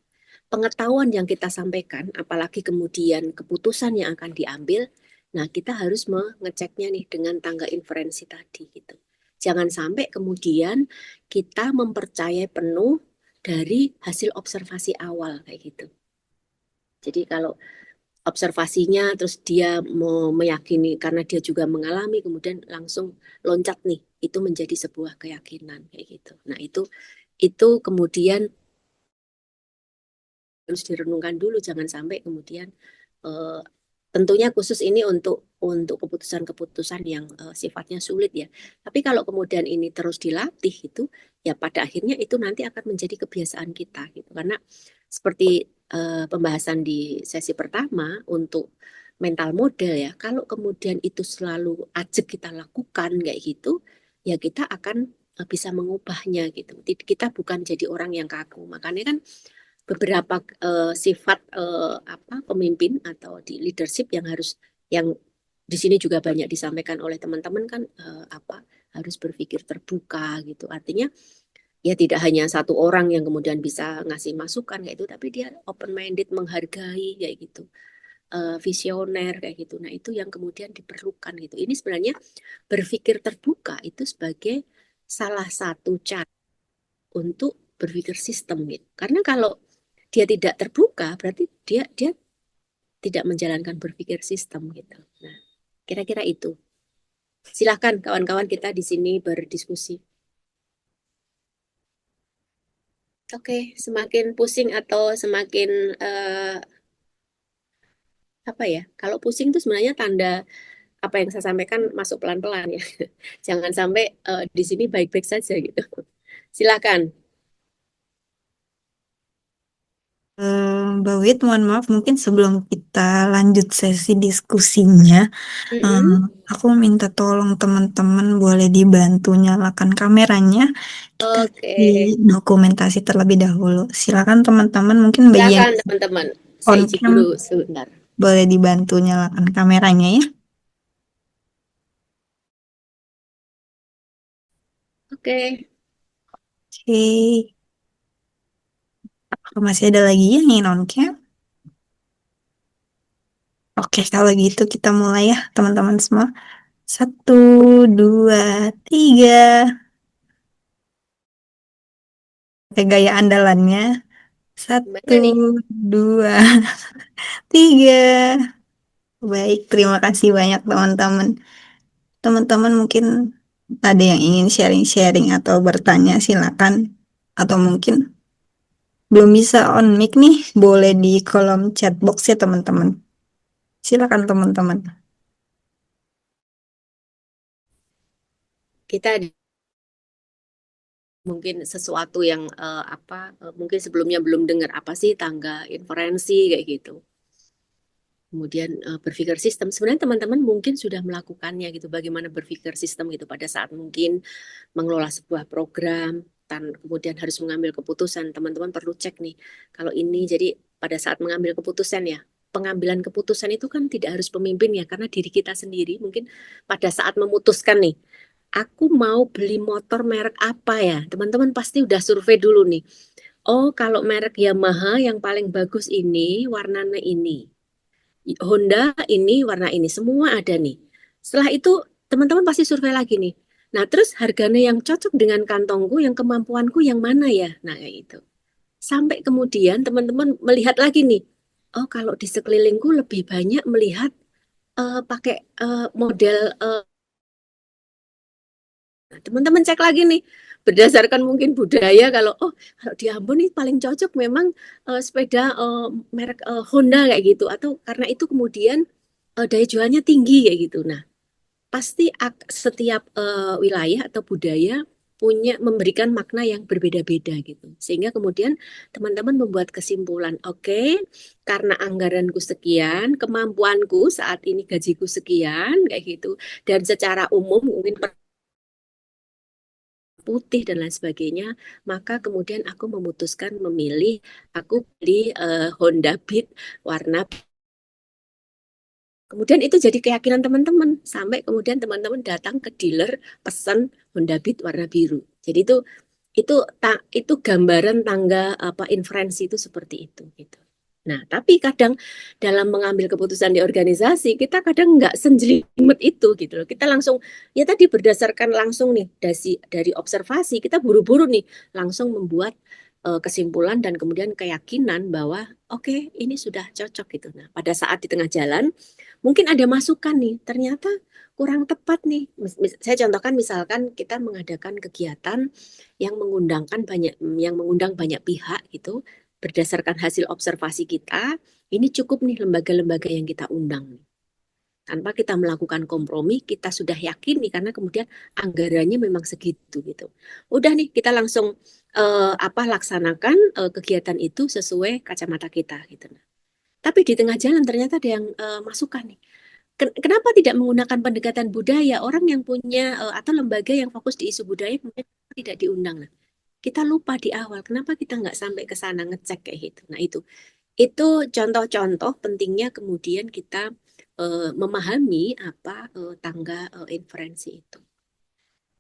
[SPEAKER 2] pengetahuan yang kita sampaikan, apalagi kemudian keputusan yang akan diambil, nah kita harus mengeceknya nih dengan tangga inferensi tadi gitu. Jangan sampai kemudian kita mempercayai penuh dari hasil observasi awal kayak gitu. Jadi kalau observasinya terus dia mau meyakini karena dia juga mengalami kemudian langsung loncat nih, itu menjadi sebuah keyakinan kayak gitu. Nah, itu kemudian harus direnungkan dulu, jangan sampai kemudian tentunya khusus ini untuk keputusan-keputusan yang sifatnya sulit ya. Tapi kalau kemudian ini terus dilatih itu ya pada akhirnya itu nanti akan menjadi kebiasaan kita gitu. Karena seperti pembahasan di sesi pertama untuk mental model ya, kalau kemudian itu selalu ajak kita lakukan kayak gitu, ya kita akan bisa mengubahnya gitu. Kita bukan jadi orang yang kaku. Makanya kan beberapa sifat pemimpin atau di leadership yang di sini juga banyak disampaikan oleh teman-teman kan harus berpikir terbuka gitu. Artinya ya tidak hanya satu orang yang kemudian bisa ngasih masukan kayak itu, tapi dia open minded, menghargai kayak gitu, visioner kayak gitu. Nah, itu yang kemudian diperlukan gitu. Ini sebenarnya berpikir terbuka itu sebagai salah satu cara untuk berpikir sistem gitu. Karena kalau dia tidak terbuka, berarti dia tidak menjalankan berpikir sistem gitu. Nah, kira-kira itu. Silahkan kawan-kawan kita di sini berdiskusi. Oke, semakin pusing atau semakin apa ya? Kalau pusing itu sebenarnya tanda apa yang saya sampaikan masuk pelan-pelan ya. Jangan sampai di sini baik-baik saja gitu. Silakan.
[SPEAKER 6] Mbak Wit, mohon maaf, mungkin sebelum kita lanjut sesi diskusinya, aku minta tolong teman-teman boleh dibantu nyalakan kameranya. Kita
[SPEAKER 2] Oke.
[SPEAKER 6] di dokumentasi terlebih dahulu. Silakan teman-teman, mungkin bagi yang
[SPEAKER 2] Silakan teman-teman. Saya
[SPEAKER 6] on
[SPEAKER 2] izin
[SPEAKER 6] cam
[SPEAKER 2] dulu sebentar.
[SPEAKER 6] boleh dibantu nyalakan kameranya ya.
[SPEAKER 2] Oke.
[SPEAKER 6] Oke. Apa masih ada lagi yang ingin on cam? Oke, kalau gitu kita mulai ya, teman-teman semua. 1, 2, 3. Oke, gaya andalannya. 1,
[SPEAKER 2] Mana nih?
[SPEAKER 6] 2, 3. Baik, terima kasih banyak teman-teman. Teman-teman mungkin ada yang ingin sharing-sharing atau bertanya, silakan. Atau mungkin belum bisa on mic nih, boleh di kolom chat box ya teman-teman. Silakan teman-teman.
[SPEAKER 2] Kita mungkin sesuatu yang mungkin sebelumnya belum dengar apa sih tangga inferensi kayak gitu. Kemudian berpikir sistem. Sebenarnya teman-teman mungkin sudah melakukannya gitu. Bagaimana berpikir sistem gitu pada saat mungkin mengelola sebuah program dan kemudian harus mengambil keputusan. Teman-teman perlu cek nih. Kalau ini jadi pada saat mengambil keputusan ya. Pengambilan keputusan itu kan tidak harus pemimpin ya, karena diri kita sendiri mungkin pada saat memutuskan nih, aku mau beli motor merek apa ya? Teman-teman pasti udah survei dulu nih. Oh, kalau merek Yamaha yang paling bagus ini warnanya ini. Honda ini warna ini, semua ada nih. Setelah itu teman-teman pasti survei lagi nih. Nah, terus harganya yang cocok dengan kantongku, yang kemampuanku yang mana ya? Nah, kayak itu. Sampai kemudian teman-teman melihat lagi nih. Oh, kalau di sekelilingku lebih banyak melihat pakai model nah, teman-teman cek lagi nih berdasarkan mungkin budaya kalau di Ambon ini paling cocok memang sepeda merek Honda kayak gitu atau karena itu kemudian daya jualnya tinggi kayak gitu. Nah, pasti setiap wilayah atau budaya punya memberikan makna yang berbeda-beda gitu. Sehingga kemudian teman-teman membuat kesimpulan, oke, karena anggaranku sekian, kemampuanku saat ini gajiku sekian kayak gitu dan secara umum mungkin putih dan lain sebagainya, maka kemudian aku memutuskan memilih aku beli Honda Beat warna Kemudian itu jadi keyakinan teman-teman sampai kemudian teman-teman datang ke dealer pesan Honda Beat warna biru. Jadi itu gambaran tangga apa inferensi itu seperti itu gitu. Nah, tapi kadang dalam mengambil keputusan di organisasi kita kadang nggak senjelimet itu gitu loh. Kita langsung ya tadi berdasarkan langsung nih dari observasi kita buru-buru nih langsung membuat kesimpulan dan kemudian keyakinan bahwa oke, ini sudah cocok gitu. Nah, pada saat di tengah jalan mungkin ada masukan nih, ternyata kurang tepat nih. Saya contohkan misalkan kita mengadakan kegiatan yang mengundang banyak pihak gitu berdasarkan hasil observasi kita, ini cukup nih lembaga-lembaga yang kita undang. Tanpa kita melakukan kompromi, kita sudah yakin nih karena kemudian anggarannya memang segitu gitu. Udah nih kita langsung laksanakan kegiatan itu sesuai kacamata kita gitu. Tapi di tengah jalan ternyata ada yang masukan nih. Kenapa tidak menggunakan pendekatan budaya? Orang yang punya atau lembaga yang fokus di isu budaya kemudian tidak diundang. Nah, kita lupa di awal. Kenapa kita nggak sampai ke sana ngecek kayak gitu? Nah itu contoh-contoh pentingnya kemudian kita memahami apa tangga inferensi itu.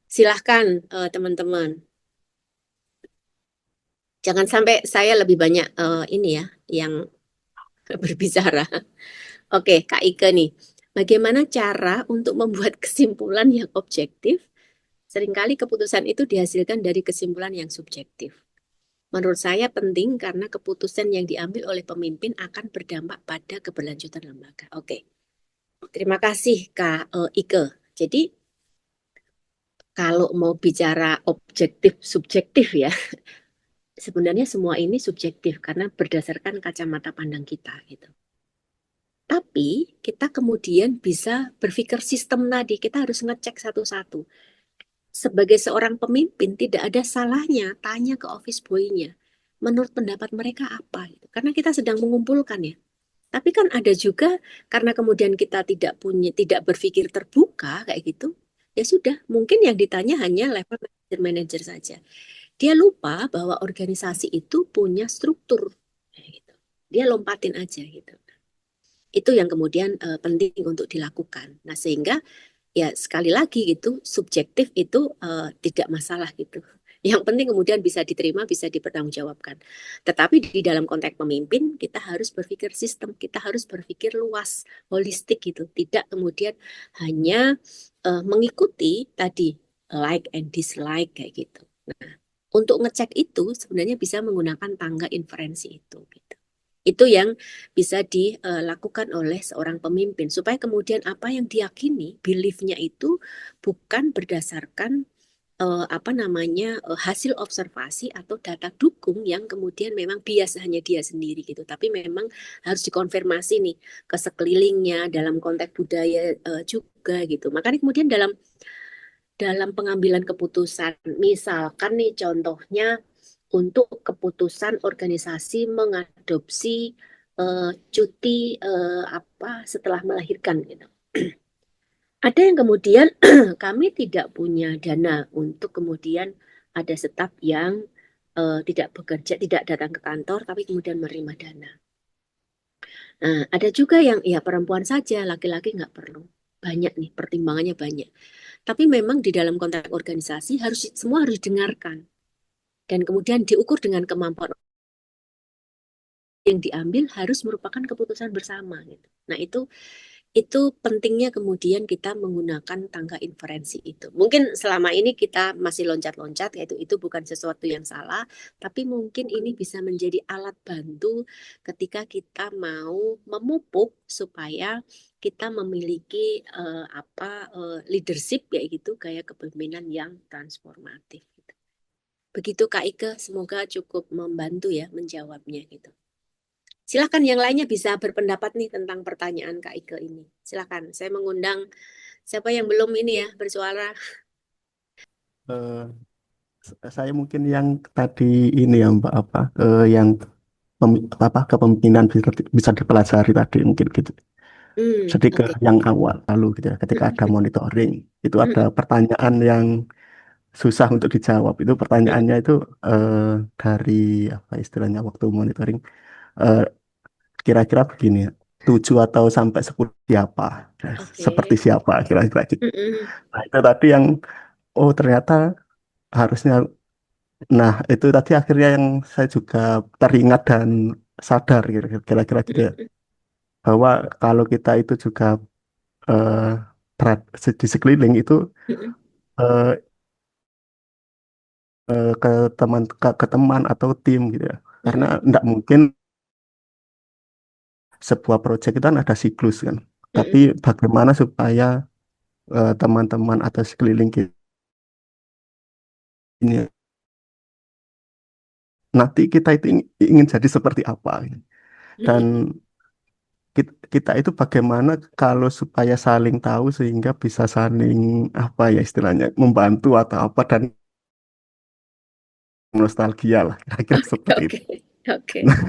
[SPEAKER 2] Silahkan teman-teman. Jangan sampai saya lebih banyak ini ya yang berbicara. Oke, Kak Ike nih. Bagaimana cara untuk membuat kesimpulan yang objektif? Seringkali keputusan itu dihasilkan dari kesimpulan yang subjektif. Menurut saya penting karena keputusan yang diambil oleh pemimpin akan berdampak pada keberlanjutan lembaga. Oke, terima kasih Kak Ike. Jadi kalau mau bicara objektif subjektif ya, sebenarnya semua ini subjektif karena berdasarkan kacamata pandang kita gitu. Tapi kita kemudian bisa berpikir sistem tadi, kita harus ngecek satu-satu. Sebagai seorang pemimpin tidak ada salahnya tanya ke office boy-nya. Menurut pendapat mereka apa? Gitu. Karena kita sedang mengumpulkan ya. Tapi kan ada juga karena kemudian kita tidak berpikir terbuka kayak gitu. Ya sudah, mungkin yang ditanya hanya level manager saja. Dia lupa bahwa organisasi itu punya struktur. Kayak gitu. Dia lompatin aja gitu. Itu yang kemudian penting untuk dilakukan. Nah, sehingga ya sekali lagi gitu, subjektif itu tidak masalah gitu. Yang penting kemudian bisa diterima, bisa dipertanggungjawabkan. Tetapi di dalam konteks pemimpin, kita harus berpikir sistem, kita harus berpikir luas, holistik gitu. Tidak kemudian hanya mengikuti tadi like and dislike kayak gitu. Nah, untuk ngecek itu sebenarnya bisa menggunakan tangga inferensi itu gitu. Itu yang bisa dilakukan oleh seorang pemimpin supaya kemudian apa yang diyakini, beliefnya itu bukan berdasarkan hasil observasi atau data dukung yang kemudian memang bias hanya dia sendiri gitu, tapi memang harus dikonfirmasi nih ke sekelilingnya dalam konteks budaya juga gitu. Makanya kemudian dalam pengambilan keputusan, misalkan nih contohnya untuk keputusan organisasi mengadopsi cuti setelah melahirkan gitu. Ada yang kemudian kami tidak punya dana untuk kemudian ada staf yang tidak bekerja, tidak datang ke kantor, tapi kemudian menerima dana. Nah, ada juga yang ya perempuan saja, laki-laki nggak perlu. Banyak nih, pertimbangannya banyak. Tapi memang di dalam konteks organisasi semua harus didengarkan dan kemudian diukur dengan kemampuan yang diambil harus merupakan keputusan bersama gitu. Nah, itu pentingnya kemudian kita menggunakan tangga inferensi itu. Mungkin selama ini kita masih loncat-loncat, yaitu itu bukan sesuatu yang salah, tapi mungkin ini bisa menjadi alat bantu ketika kita mau memupuk supaya kita memiliki leadership kayak gitu, kayak kepemimpinan yang transformatif. Gitu. Begitu Kak Ike, semoga cukup membantu ya menjawabnya gitu. Silakan yang lainnya bisa berpendapat nih tentang pertanyaan Kak Ike ini. Silakan, saya mengundang siapa yang belum ini ya bersuara.
[SPEAKER 7] Saya mungkin yang tadi ini ya Mbak yang kepemimpinan bisa dipelajari tadi mungkin gitu. Jadi ke
[SPEAKER 2] Oke.
[SPEAKER 7] yang awal lalu gitu ya, ketika ada monitoring itu ada pertanyaan yang susah untuk dijawab. Itu pertanyaannya itu dari apa istilahnya waktu monitoring kira-kira begini ya. 7 atau sampai 10 siapa, seperti
[SPEAKER 2] Oke.
[SPEAKER 7] siapa kira-kira gitu.
[SPEAKER 2] Mm-mm.
[SPEAKER 7] Nah, itu tadi yang oh ternyata harusnya. Nah, itu tadi akhirnya yang saya juga teringat dan sadar kira-kira gitu ya,
[SPEAKER 2] Mm-mm.
[SPEAKER 7] bahwa kalau kita itu juga eh, di sekeliling itu
[SPEAKER 2] Mm-mm.
[SPEAKER 7] eh, ke teman atau tim gitu ya. Karena
[SPEAKER 2] Mm-mm.
[SPEAKER 7] tidak mungkin sebuah proyek itu kan ada siklus kan. Tapi
[SPEAKER 2] Mm-mm.
[SPEAKER 7] bagaimana supaya teman-teman atau sekeliling kita ini nanti kita itu ingin jadi seperti apa gitu. Dan
[SPEAKER 2] Mm-mm.
[SPEAKER 7] kita itu bagaimana kalau supaya saling tahu sehingga bisa saling apa ya istilahnya membantu atau apa dan nostalgia lah kira-kira
[SPEAKER 2] Oke,
[SPEAKER 7] seperti itu.
[SPEAKER 2] oke, oke.
[SPEAKER 7] Nah,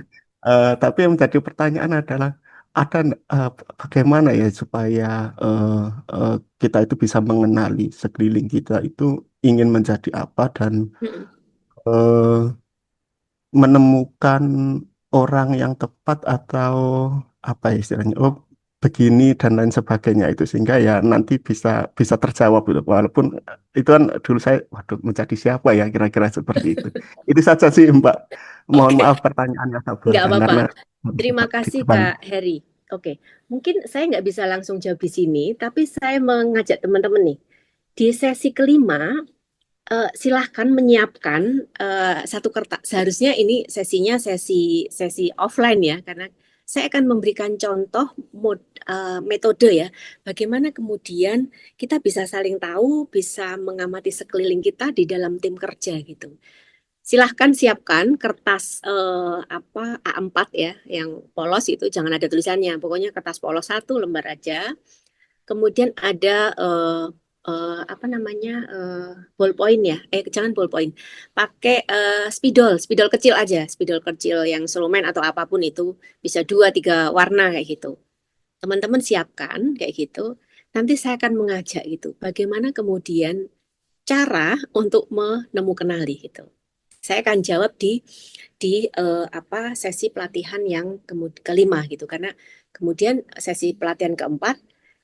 [SPEAKER 7] tapi yang menjadi pertanyaan adalah bagaimana ya supaya eh, eh, kita itu bisa mengenali sekeliling kita itu ingin menjadi apa dan
[SPEAKER 2] Mm-mm.
[SPEAKER 7] eh, menemukan orang yang tepat atau apa ya istilahnya oh begini dan lain sebagainya itu sehingga ya nanti bisa bisa terjawab gitu walaupun itu kan dulu saya waduh menjadi siapa ya kira-kira seperti itu saja sih Mbak, mohon
[SPEAKER 2] Oke,
[SPEAKER 7] maaf pertanyaannya saya
[SPEAKER 2] nggak
[SPEAKER 7] bolehkan
[SPEAKER 2] apa-apa.
[SPEAKER 7] karena
[SPEAKER 2] Terima kasih
[SPEAKER 7] banyak.
[SPEAKER 2] Kak Heri. Oke, mungkin saya nggak bisa langsung jawab di sini, tapi saya mengajak teman-teman nih. Di sesi kelima, silahkan menyiapkan satu kertas. Seharusnya ini sesinya sesi sesi offline ya, karena saya akan memberikan contoh metode ya, bagaimana kemudian kita bisa saling tahu, bisa mengamati sekeliling kita di dalam tim kerja gitu. Silahkan siapkan kertas A4 ya, yang polos itu jangan ada tulisannya, pokoknya kertas polos 1 lembar aja. Kemudian ada apa namanya ballpoint ya, jangan ballpoint, pakai spidol kecil aja, spidol kecil yang selumen atau apapun itu bisa 2 3 warna kayak gitu. Teman-teman siapkan kayak gitu. Nanti saya akan mengajak gitu, bagaimana kemudian cara untuk menemukan kenali gitu. Saya akan jawab di apa sesi pelatihan yang kelima gitu karena kemudian sesi pelatihan keempat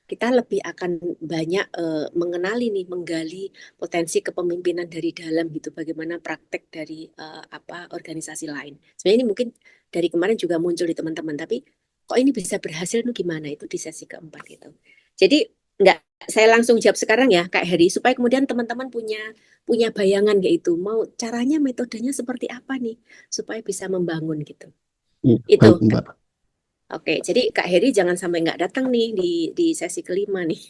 [SPEAKER 2] kita lebih akan banyak mengenali nih menggali potensi kepemimpinan dari dalam gitu bagaimana praktek dari apa organisasi lain. Sebenarnya ini mungkin dari kemarin juga muncul di teman-teman tapi kok ini bisa berhasil tuh gimana itu di sesi keempat gitu. Jadi nggak saya langsung jawab sekarang ya Kak Heri supaya kemudian teman-teman punya punya bayangan kayak itu mau caranya metodenya seperti apa nih supaya bisa membangun gitu.
[SPEAKER 7] Iya, baik
[SPEAKER 2] Itu.
[SPEAKER 7] Mbak.
[SPEAKER 2] Oke, jadi Kak Heri jangan sampai nggak datang nih di sesi kelima nih.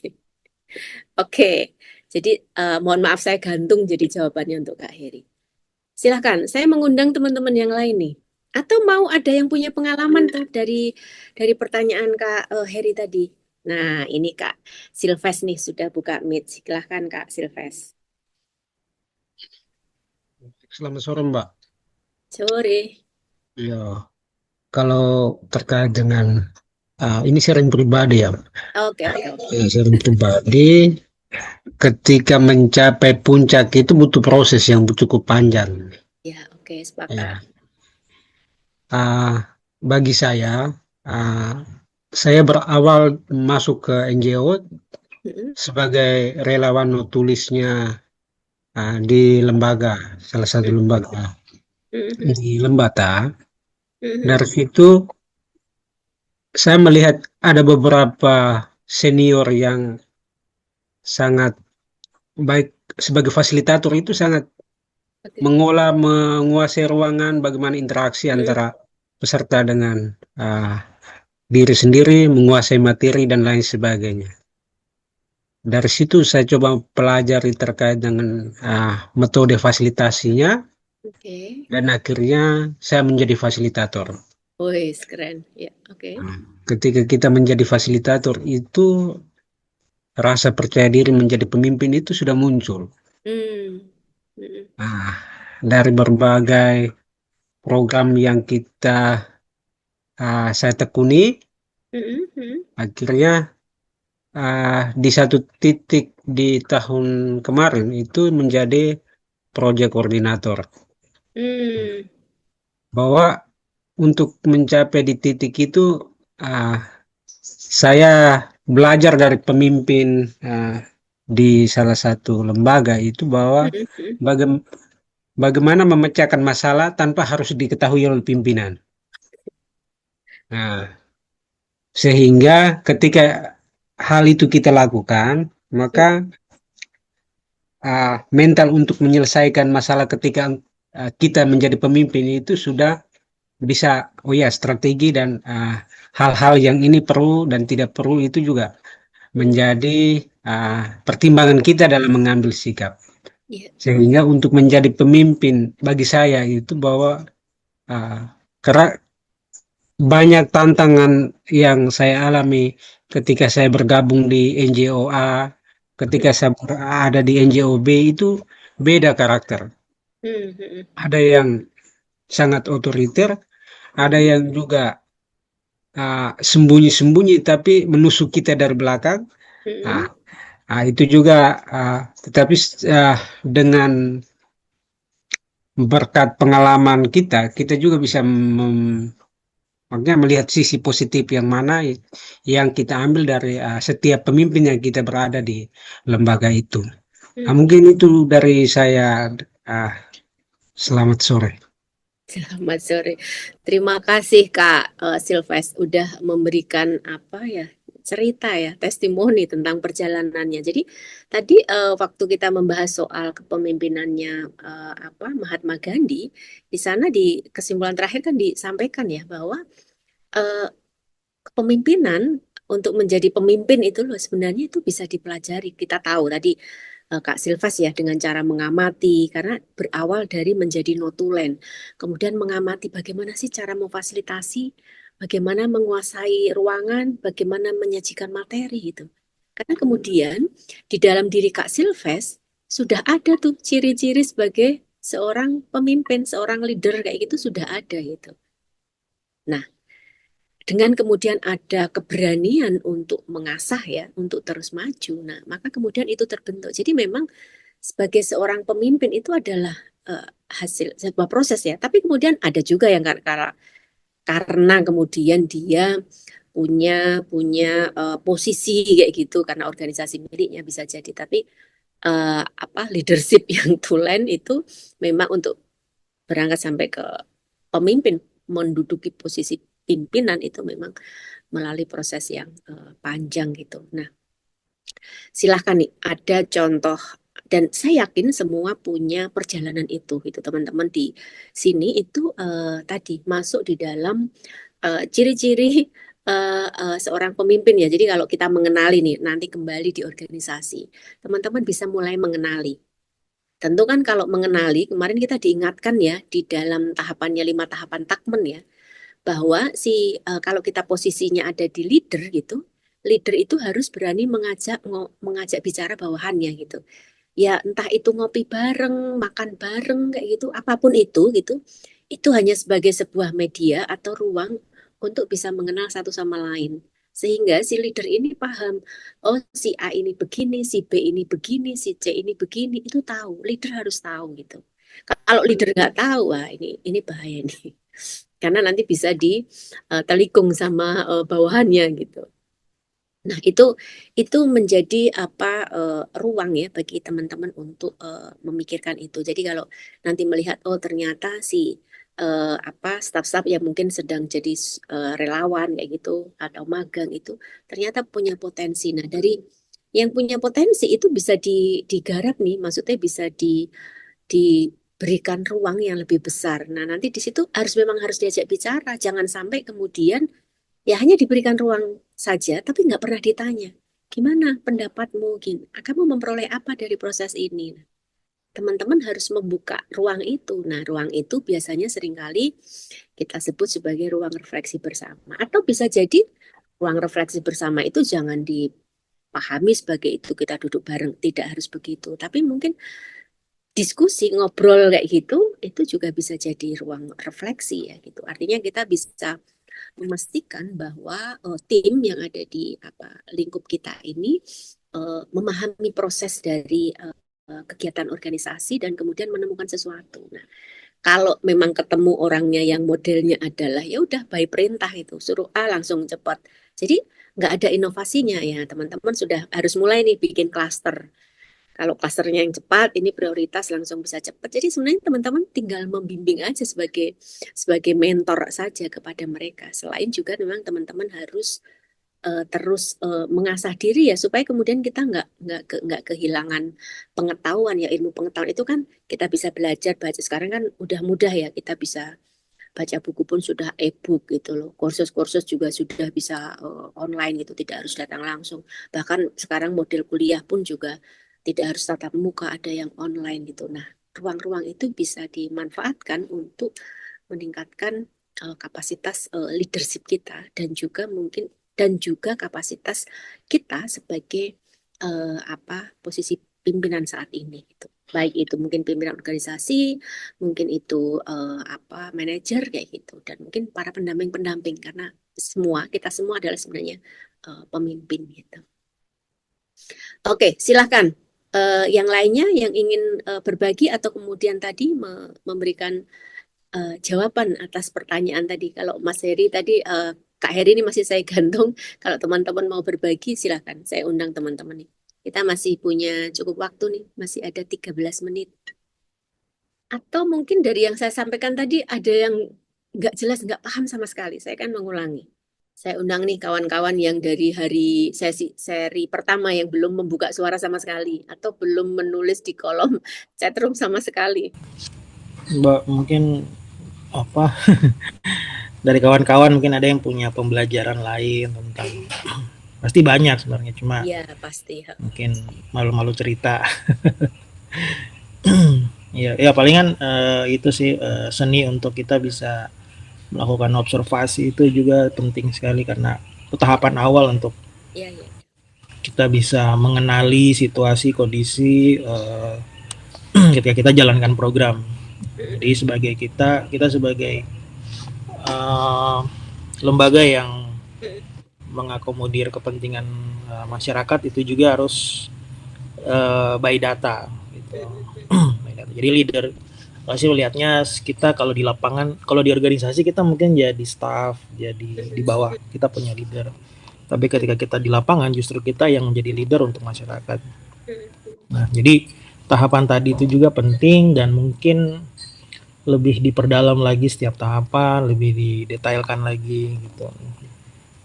[SPEAKER 2] Oke, jadi mohon maaf saya gantung jadi jawabannya untuk Kak Heri. Silahkan, saya mengundang teman-teman yang lain nih. Atau mau ada yang punya pengalaman tuh dari pertanyaan Kak Heri tadi. Nah, ini Kak Silves nih sudah buka Meet. Silahkan Kak Silves.
[SPEAKER 8] Selamat sore Mbak.
[SPEAKER 2] Sore.
[SPEAKER 8] Ya, kalau terkait dengan ini sharing pribadi ya,
[SPEAKER 2] Oke, oke, oke.
[SPEAKER 8] sharing pribadi, ketika mencapai puncak itu butuh proses yang cukup panjang.
[SPEAKER 2] Ya, oke, sepakat.
[SPEAKER 8] Ya, bagi saya berawal masuk ke NGO
[SPEAKER 2] Mm-mm,
[SPEAKER 8] sebagai relawan tulisnya di lembaga, salah satu lembaga
[SPEAKER 2] mm-mm,
[SPEAKER 8] di Lembata.
[SPEAKER 2] mm-mm,
[SPEAKER 8] Dari situ saya melihat ada beberapa senior yang sangat baik sebagai fasilitator itu sangat
[SPEAKER 2] oke.
[SPEAKER 8] menguasai ruangan, bagaimana interaksi
[SPEAKER 2] Mm-mm,
[SPEAKER 8] antara peserta dengan ah, diri sendiri, menguasai materi dan lain sebagainya. Dari situ saya coba pelajari terkait dengan metode fasilitasinya
[SPEAKER 2] oke.
[SPEAKER 8] dan akhirnya saya menjadi fasilitator.
[SPEAKER 2] Wih, keren. Ya, oke.
[SPEAKER 8] Nah, ketika kita menjadi fasilitator itu rasa percaya diri menjadi pemimpin itu sudah muncul.
[SPEAKER 2] Hmm, mm-mm,
[SPEAKER 8] Nah, dari berbagai program yang saya tekuni,
[SPEAKER 2] mm-mm, mm-mm.
[SPEAKER 8] akhirnya di satu titik di tahun kemarin itu menjadi proyek koordinator.
[SPEAKER 2] Hmm,
[SPEAKER 8] Bahwa untuk mencapai di titik itu saya belajar dari pemimpin di salah satu lembaga itu bahwa bagaimana memecahkan masalah tanpa harus diketahui oleh pimpinan. Nah, sehingga ketika hal itu kita lakukan, maka mental untuk menyelesaikan masalah ketika kita menjadi pemimpin itu sudah bisa, oh ya, strategi dan hal-hal yang ini perlu dan tidak perlu itu juga menjadi pertimbangan kita dalam mengambil sikap.
[SPEAKER 2] Iya.
[SPEAKER 8] Sehingga untuk menjadi pemimpin bagi saya itu bahwa karena banyak tantangan yang saya alami ketika saya bergabung di NGO A, ketika saya ada di NGO B itu beda karakter. Ada yang sangat otoriter, ada yang juga sembunyi-sembunyi tapi menusuk kita dari belakang. Itu juga, tetapi dengan berkat pengalaman kita juga bisa maksudnya melihat sisi positif yang mana yang kita ambil dari setiap pemimpin yang kita berada di lembaga itu. Mungkin itu dari saya. Selamat sore.
[SPEAKER 2] Selamat sore. Terima kasih Kak Silves udah memberikan cerita ya, testimoni tentang perjalanannya. Jadi tadi waktu kita membahas soal kepemimpinannya Mahatma Gandhi, di sana di kesimpulan terakhir kan disampaikan ya bahwa kepemimpinan untuk menjadi pemimpin itu loh sebenarnya itu bisa dipelajari. Kita tahu tadi Kak Silvas ya dengan cara mengamati, karena berawal dari menjadi notulen, kemudian mengamati bagaimana sih cara memfasilitasi, bagaimana menguasai ruangan, bagaimana menyajikan materi gitu. Karena kemudian di dalam diri Kak Silves sudah ada tuh ciri-ciri sebagai seorang pemimpin, seorang leader kayak gitu sudah ada gitu. Nah, dengan kemudian ada keberanian untuk mengasah ya, untuk terus maju. Nah, maka kemudian itu terbentuk. Jadi memang sebagai seorang pemimpin itu adalah hasil sebuah proses ya. Tapi kemudian ada juga yang karena kemudian dia punya posisi kayak gitu karena organisasi miliknya bisa jadi. Tapi leadership yang tulen itu memang untuk berangkat sampai ke pemimpin menduduki posisi pimpinan itu memang melalui proses yang panjang gitu. Nah, silahkan nih ada contoh dan saya yakin semua punya perjalanan itu gitu teman-teman di sini itu tadi masuk di dalam ciri-ciri seorang pemimpin ya. Jadi kalau kita mengenali nih nanti kembali di organisasi, teman-teman bisa mulai mengenali. Tentu kan kalau mengenali kemarin kita diingatkan ya di dalam tahapannya 5 tahapan Takmen ya, bahwa kalau kita posisinya ada di leader gitu, leader itu harus berani mengajak bicara bawahannya gitu. Ya entah itu ngopi bareng, makan bareng kayak gitu, apapun itu gitu. Itu hanya sebagai sebuah media atau ruang untuk bisa mengenal satu sama lain. Sehingga si leader ini paham, oh si A ini begini, si B ini begini, si C ini begini, itu tahu. Leader harus tahu gitu. Kalau leader nggak tahu, wah ini bahaya nih. Karena nanti bisa ditelikung sama bawahannya gitu. Nah, itu menjadi ruang ya bagi teman-teman untuk memikirkan itu. Jadi kalau nanti melihat oh ternyata si staf-staf yang mungkin sedang jadi relawan kayak gitu atau magang itu ternyata punya potensi. Nah, dari yang punya potensi itu bisa digarap nih, maksudnya bisa diberikan ruang yang lebih besar. Nah, nanti di situ memang harus diajak bicara, jangan sampai kemudian ya hanya diberikan ruang saja, tapi nggak pernah ditanya, gimana pendapatmu, kamu memperoleh apa dari proses ini? Teman-teman harus membuka ruang itu. Nah, ruang itu biasanya seringkali kita sebut sebagai ruang refleksi bersama. Atau bisa jadi ruang refleksi bersama itu jangan dipahami sebagai itu kita duduk bareng, tidak harus begitu. Tapi mungkin diskusi, ngobrol kayak gitu, itu juga bisa jadi ruang refleksi ya gitu. Artinya kita bisa memastikan bahwa tim yang ada di lingkup kita ini memahami proses dari kegiatan organisasi dan kemudian menemukan sesuatu. Nah, kalau memang ketemu orangnya yang modelnya adalah ya udah by perintah itu suruh A langsung cepat. Jadi nggak ada inovasinya ya teman-teman sudah harus mulai nih bikin klaster. Kalau klasternya yang cepat, ini prioritas langsung bisa cepat. Jadi sebenarnya teman-teman tinggal membimbing aja sebagai mentor saja kepada mereka. Selain juga memang teman-teman harus terus mengasah diri ya supaya kemudian kita nggak kehilangan pengetahuan ya. Ilmu pengetahuan itu kan kita bisa belajar baca sekarang kan udah mudah ya, kita bisa baca buku pun sudah e-book gitu loh. Kursus-kursus juga sudah bisa online gitu, tidak harus datang langsung. Bahkan sekarang model kuliah pun juga tidak harus tatap muka, ada yang online gitu. Nah, ruang-ruang itu bisa dimanfaatkan untuk meningkatkan kapasitas leadership kita dan juga kapasitas kita sebagai posisi pimpinan saat ini gitu. Baik itu mungkin pimpinan organisasi, mungkin itu manajer kayak gitu, dan mungkin para pendamping-pendamping karena kita semua adalah sebenarnya pemimpin gitu. Oke, silahkan yang lainnya yang ingin berbagi atau kemudian tadi memberikan jawaban atas pertanyaan tadi. Kalau Mas Heri tadi, Kak Heri ini masih saya gantung. Kalau teman-teman mau berbagi, silahkan. Saya undang teman-teman nih. Kita masih punya cukup waktu nih, masih ada 13 menit. Atau mungkin dari yang saya sampaikan tadi ada yang nggak jelas, nggak paham sama sekali. Saya kan mengulangi. Saya undang nih kawan-kawan yang dari seri pertama yang belum membuka suara sama sekali atau belum menulis di kolom chatroom sama sekali.
[SPEAKER 3] Mbak, mungkin dari kawan-kawan mungkin ada yang punya pembelajaran lain tentang pasti banyak sebenarnya, cuma
[SPEAKER 2] ya pasti
[SPEAKER 3] mungkin malu-malu cerita. ya palingan itu sih seni untuk kita bisa melakukan observasi itu juga penting sekali karena tahapan awal untuk kita bisa mengenali situasi kondisi ketika kita jalankan program. Jadi sebagai kita sebagai lembaga yang mengakomodir kepentingan masyarakat itu juga harus by data gitu. Jadi leader pasti melihatnya kita kalau di lapangan, kalau di organisasi kita mungkin jadi staff, jadi di bawah kita punya leader. Tapi ketika kita di lapangan justru kita yang menjadi leader untuk masyarakat. Nah, jadi tahapan tadi itu juga penting dan mungkin lebih diperdalam lagi setiap tahapan, lebih didetailkan lagi gitu.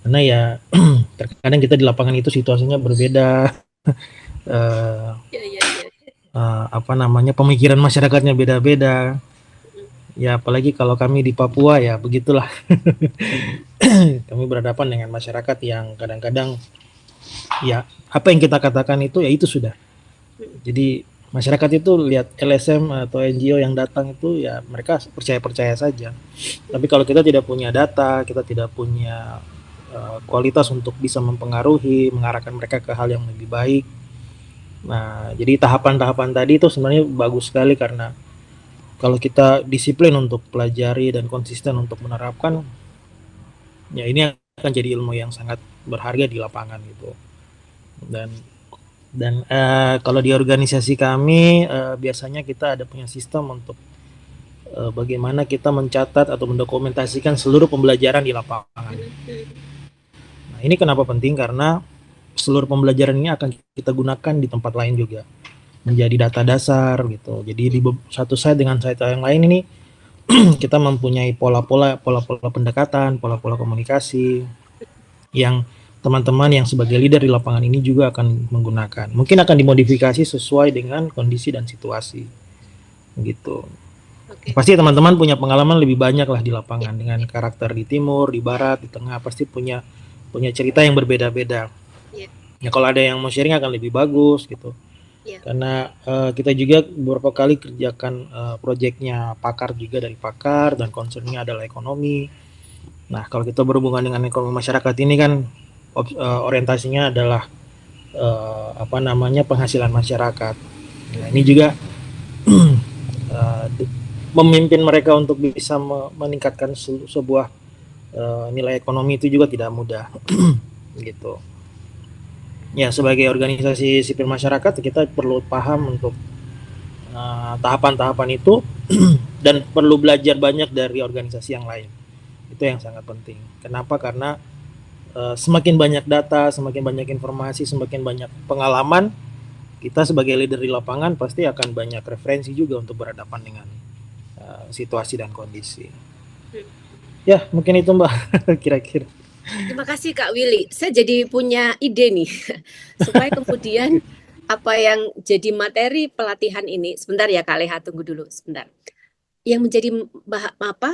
[SPEAKER 3] Karena ya terkadang kita di lapangan itu situasinya berbeda. Pemikiran masyarakatnya beda-beda. Ya apalagi kalau kami di Papua ya begitulah. Kami berhadapan dengan masyarakat yang kadang-kadang ya apa yang kita katakan itu ya itu sudah. Jadi masyarakat itu lihat LSM atau NGO yang datang itu ya mereka percaya-percaya saja. Tapi kalau kita tidak punya data, kita tidak punya kualitas untuk bisa mempengaruhi, mengarahkan mereka ke hal yang lebih baik. Nah, jadi tahapan-tahapan tadi itu sebenarnya bagus sekali karena kalau kita disiplin untuk pelajari dan konsisten untuk menerapkan, ya ini akan jadi ilmu yang sangat berharga di lapangan gitu. Dan kalau di organisasi kami biasanya kita ada punya sistem untuk bagaimana kita mencatat atau mendokumentasikan seluruh pembelajaran di lapangan. Nah, ini kenapa penting karena seluruh pembelajaran ini akan kita gunakan di tempat lain juga menjadi data dasar gitu. Jadi di satu site dengan site yang lain ini kita mempunyai pola-pola pendekatan, pola-pola komunikasi yang teman-teman yang sebagai leader di lapangan ini juga akan menggunakan. Mungkin akan dimodifikasi sesuai dengan kondisi dan situasi gitu. Pasti teman-teman punya pengalaman lebih banyak lah di lapangan dengan karakter di timur, di barat, di tengah, pasti punya cerita yang berbeda-beda. Ya kalau ada yang mau sharing akan lebih bagus gitu. Karena kita juga beberapa kali kerjakan proyeknya pakar juga dari pakar dan concernnya adalah ekonomi. Nah kalau kita berhubungan dengan ekonomi masyarakat ini kan orientasinya adalah penghasilan masyarakat. Nah ini juga memimpin mereka untuk bisa meningkatkan sebuah nilai ekonomi itu juga tidak mudah gitu. Ya sebagai organisasi sipil masyarakat kita perlu paham untuk tahapan-tahapan itu dan perlu belajar banyak dari organisasi yang lain. Itu yang sangat penting. Kenapa? Karena semakin banyak data, semakin banyak informasi, semakin banyak pengalaman, kita sebagai leader di lapangan pasti akan banyak referensi juga untuk berhadapan dengan situasi dan kondisi. Ya, mungkin itu Mbak, kira-kira.
[SPEAKER 2] Terima kasih Kak Willy. Saya jadi punya ide nih, supaya kemudian apa yang jadi materi pelatihan ini, sebentar ya Kak Leha, tunggu dulu sebentar. Yang menjadi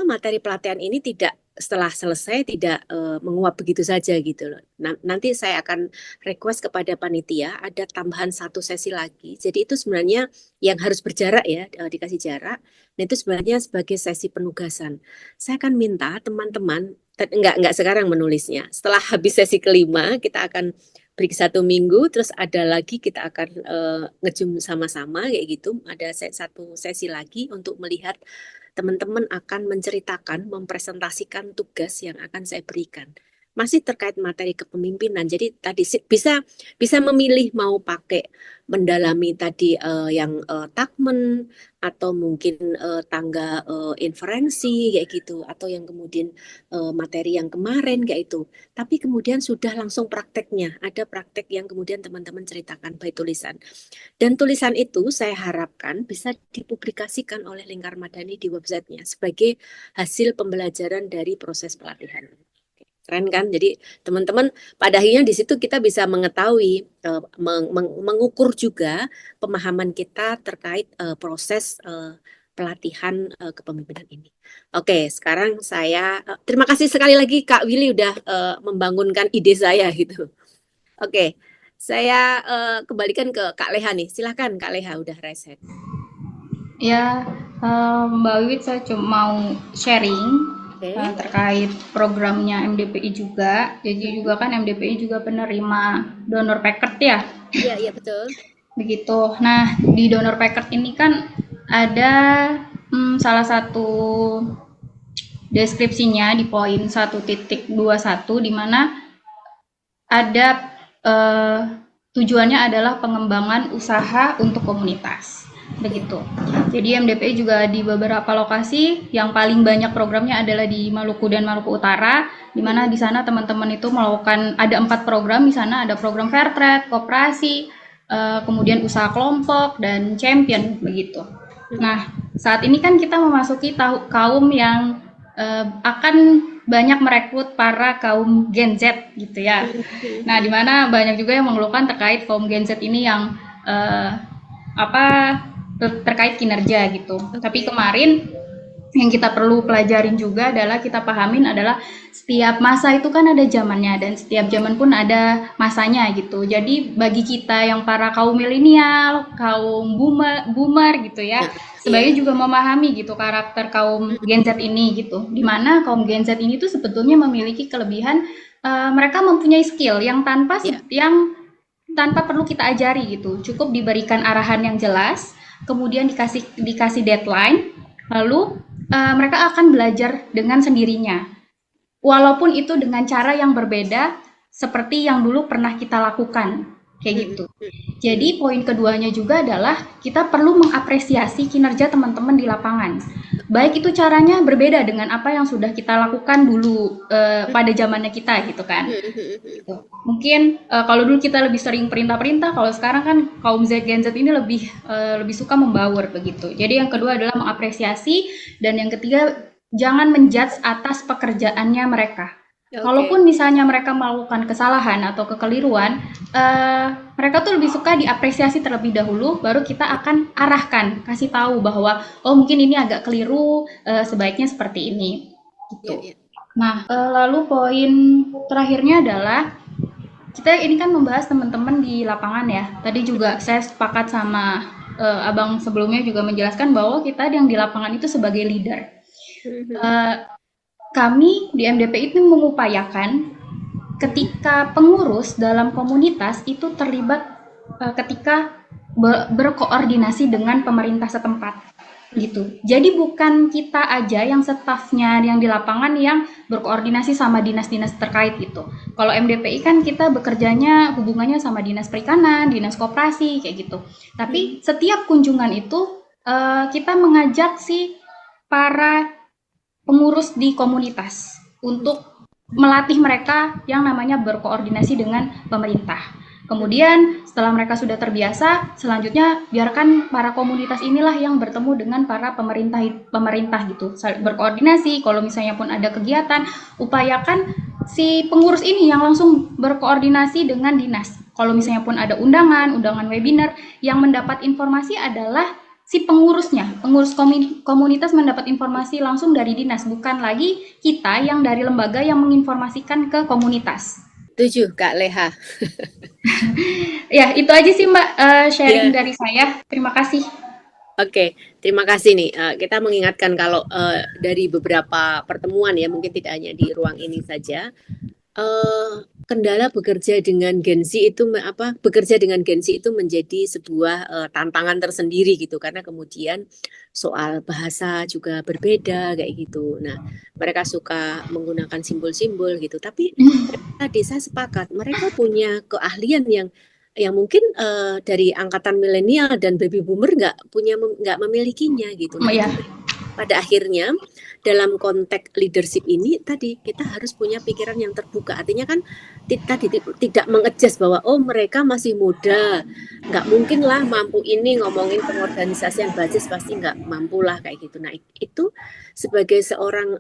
[SPEAKER 2] materi pelatihan ini tidak setelah selesai tidak menguap begitu saja gitu loh. Nanti saya akan request kepada panitia ada tambahan 1 sesi lagi. Jadi itu sebenarnya yang harus berjarak ya, dikasih jarak. Nah itu sebenarnya sebagai sesi penugasan. Saya akan minta teman-teman, enggak sekarang menulisnya. Setelah habis sesi kelima kita akan break 1 minggu, terus ada lagi kita akan nge-zoom sama-sama kayak gitu. Ada 1 sesi lagi untuk melihat teman-teman akan menceritakan, mempresentasikan tugas yang akan saya berikan. Masih terkait materi kepemimpinan. Jadi tadi bisa memilih mau pakai mendalami tadi yang Tuckman atau mungkin tangga inferensi kayak gitu, atau yang kemudian materi yang kemarin kayak itu. Tapi kemudian sudah langsung prakteknya. Ada praktek yang kemudian teman-teman ceritakan by tulisan. Dan tulisan itu saya harapkan bisa dipublikasikan oleh Lingkar Madani di websitenya sebagai hasil pembelajaran dari proses pelatihan. Keren kan? Jadi teman-teman pada akhirnya di situ kita bisa mengetahui, mengukur juga pemahaman kita terkait proses pelatihan kepemimpinan ini. Oke, sekarang saya terima kasih sekali lagi Kak Willy udah membangunkan ide saya gitu. Oke, saya kembalikan ke Kak Leha nih. Silahkan Kak Leha, udah reset.
[SPEAKER 4] Ya, Mbak Wiwit, saya cuma mau sharing terkait programnya MDPI juga. Jadi juga kan MDPI juga penerima donor packet ya.
[SPEAKER 2] Iya betul.
[SPEAKER 4] Begitu. Nah, di donor packet ini kan ada salah satu deskripsinya di poin 1.21 di mana ada tujuannya adalah pengembangan usaha untuk komunitas. Begitu. Jadi MDPI juga di beberapa lokasi yang paling banyak programnya adalah di Maluku dan Maluku Utara, di mana di sana teman-teman itu melakukan ada 4 program di sana, ada program fair trade, koperasi, kemudian usaha kelompok dan champion begitu. Nah, saat ini kan kita memasuki kaum yang akan banyak merekrut para kaum Gen Z gitu ya. Nah, di mana banyak juga yang mengeluhkan terkait kaum Gen Z ini yang terkait kinerja gitu. Tapi kemarin yang kita perlu pelajarin juga adalah kita pahamin adalah setiap masa itu kan ada zamannya dan setiap zaman pun ada masanya gitu. Jadi bagi kita yang para kaum milenial, kaum boomer gitu ya, sebaiknya juga memahami gitu karakter kaum Gen Z ini gitu. Dimana kaum Gen Z ini tuh sebetulnya memiliki kelebihan, mereka mempunyai skill yang tanpa perlu kita ajari gitu. Cukup diberikan arahan yang jelas, kemudian dikasih deadline, lalu mereka akan belajar dengan sendirinya. Walaupun itu dengan cara yang berbeda seperti yang dulu pernah kita lakukan. Kayak gitu. Jadi poin keduanya juga adalah kita perlu mengapresiasi kinerja teman-teman di lapangan. Baik itu caranya berbeda dengan apa yang sudah kita lakukan dulu pada zamannya kita gitu kan. Gitu. Mungkin kalau dulu kita lebih sering perintah-perintah, kalau sekarang kan kaum Gen Z ini lebih suka membaur begitu. Jadi yang kedua adalah mengapresiasi, dan yang ketiga jangan menjudge atas pekerjaannya mereka. Kalaupun misalnya mereka melakukan kesalahan atau kekeliruan, mereka tuh lebih suka diapresiasi terlebih dahulu, baru kita akan arahkan, kasih tahu bahwa oh mungkin ini agak keliru, sebaiknya seperti ini. Gitu. Nah, lalu poin terakhirnya adalah kita ini kan membahas teman-teman di lapangan ya. Tadi juga saya sepakat sama Abang sebelumnya juga menjelaskan bahwa kita yang di lapangan itu sebagai leader. Kami di MDPI itu mengupayakan ketika pengurus dalam komunitas itu terlibat ketika berkoordinasi dengan pemerintah setempat gitu. Jadi bukan kita aja yang stafnya yang di lapangan yang berkoordinasi sama dinas-dinas terkait gitu. Kalau MDPI kan kita bekerjanya hubungannya sama dinas perikanan, dinas koperasi kayak gitu. Tapi setiap kunjungan itu kita mengajak si para pengurus di komunitas untuk melatih mereka yang namanya berkoordinasi dengan pemerintah. Kemudian setelah mereka sudah terbiasa, selanjutnya biarkan para komunitas inilah yang bertemu dengan para pemerintah gitu, berkoordinasi. Kalau misalnya pun ada kegiatan, upayakan si pengurus ini yang langsung berkoordinasi dengan dinas. Kalau misalnya pun ada undangan webinar, yang mendapat informasi adalah si pengurusnya, pengurus komunitas mendapat informasi langsung dari dinas, bukan lagi kita yang dari lembaga yang menginformasikan ke komunitas.
[SPEAKER 2] Setuju, Kak Leha.
[SPEAKER 4] Ya, itu aja sih Mbak sharing dari saya. Terima kasih.
[SPEAKER 2] Oke, terima kasih nih. Kita mengingatkan kalau dari beberapa pertemuan ya, mungkin tidak hanya di ruang ini saja. Kendala bekerja dengan Gen Z itu bekerja dengan Gen Z itu menjadi sebuah tantangan tersendiri gitu, karena kemudian soal bahasa juga berbeda kayak gitu. Nah, mereka suka menggunakan simbol-simbol gitu, tapi tadi saya sepakat mereka punya keahlian yang mungkin dari angkatan milenial dan baby boomer nggak memilikinya gitu. Nah,
[SPEAKER 4] Ya.
[SPEAKER 2] pada akhirnya dalam konteks leadership ini tadi kita harus punya pikiran yang terbuka. Artinya kan tadi tidak mengadjust bahwa oh mereka masih muda, nggak mungkin lah mampu ini, ngomongin pengorganisasian basis pasti nggak mampu lah kayak gitu. Nah itu sebagai seorang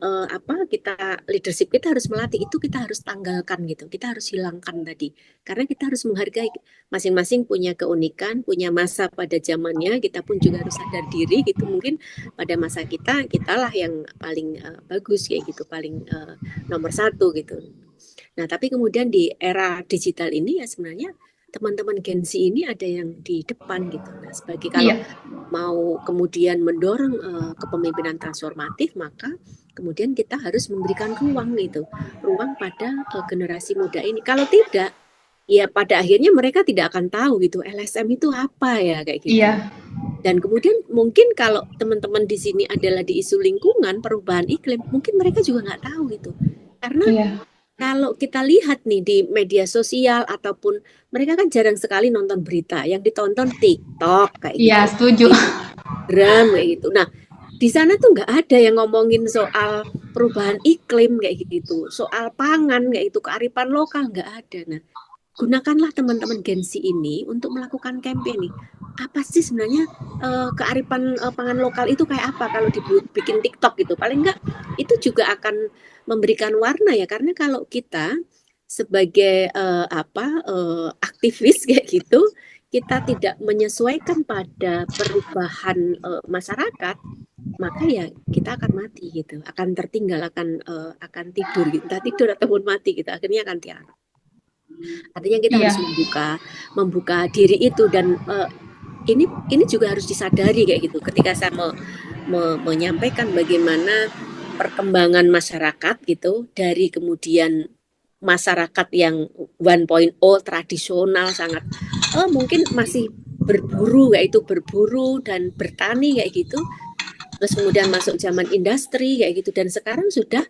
[SPEAKER 2] kita leadership kita harus melatih itu, kita harus tanggalkan gitu, kita harus hilangkan tadi, karena kita harus menghargai masing-masing punya keunikan, punya masa pada zamannya. Kita pun juga harus sadar diri gitu, mungkin pada masa kitalah yang paling bagus kayak gitu, paling nomor satu gitu. Nah tapi kemudian di era digital ini ya sebenarnya teman-teman Gen Z ini ada yang di depan gitu. Nah sebagai kalau mau kemudian mendorong kepemimpinan transformatif, maka kemudian kita harus memberikan ruang gitu, ruang pada generasi muda ini. Kalau tidak, ya pada akhirnya mereka tidak akan tahu gitu LSM itu apa ya kayak gitu.
[SPEAKER 4] Iya.
[SPEAKER 2] Dan kemudian mungkin kalau teman-teman di sini adalah di isu lingkungan, perubahan iklim, mungkin mereka juga nggak tahu gitu. Karena kalau kita lihat nih di media sosial ataupun mereka kan jarang sekali nonton berita, yang ditonton TikTok kayak gitu.
[SPEAKER 4] Iya, setuju.
[SPEAKER 2] Instagram kayak gitu. Nah, di sana tuh nggak ada yang ngomongin soal perubahan iklim kayak gitu, soal pangan kayak itu, kearifan lokal nggak ada. Nah, gunakanlah teman-teman Gen Z ini untuk melakukan campaign nih. Apa sih sebenarnya kearifan pangan lokal itu kayak apa kalau dibikin TikTok gitu? Paling enggak itu juga akan memberikan warna ya, karena kalau kita sebagai aktivis kayak gitu, kita tidak menyesuaikan pada perubahan masyarakat, maka ya kita akan mati gitu, akan tertinggal, akan tidur gitu, entah tidur ataupun mati gitu, akhirnya akan tiara. Artinya kita harus membuka diri itu, dan ini juga harus disadari kayak gitu. Ketika saya menyampaikan bagaimana perkembangan masyarakat gitu, dari kemudian masyarakat yang 1.0 tradisional sangat mungkin masih berburu dan bertani kayak gitu, terus kemudian masuk zaman industri kayak gitu, dan sekarang sudah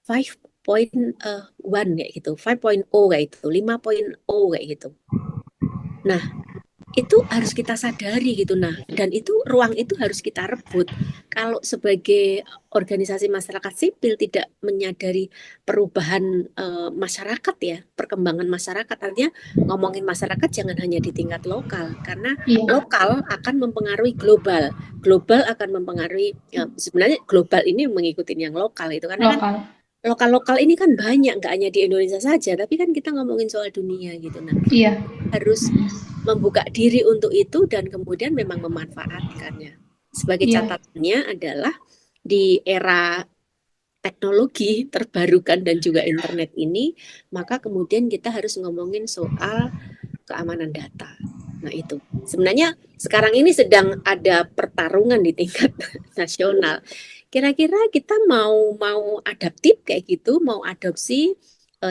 [SPEAKER 2] 5.1 kayak gitu, 5.0 kayak gitu, 5.0 kayak gitu. Nah, itu harus kita sadari gitu. Nah, dan itu ruang itu harus kita rebut. Kalau sebagai organisasi masyarakat sipil tidak menyadari perubahan masyarakat ya, perkembangan masyarakat, artinya ngomongin masyarakat jangan hanya di tingkat lokal, karena lokal akan mempengaruhi global. Global akan mempengaruhi sebenarnya global ini mengikuti yang lokal itu, karena kan lokal ini kan banyak, nggak hanya di Indonesia saja, tapi kan kita ngomongin soal dunia gitu. Nah, harus membuka diri untuk itu dan kemudian memang memanfaatkannya. Sebagai catatannya adalah di era teknologi terbarukan dan juga internet ini, maka kemudian kita harus ngomongin soal keamanan data. Nah itu sebenarnya sekarang ini sedang ada pertarungan di tingkat nasional. Kira-kira kita mau adaptif kayak gitu, mau adopsi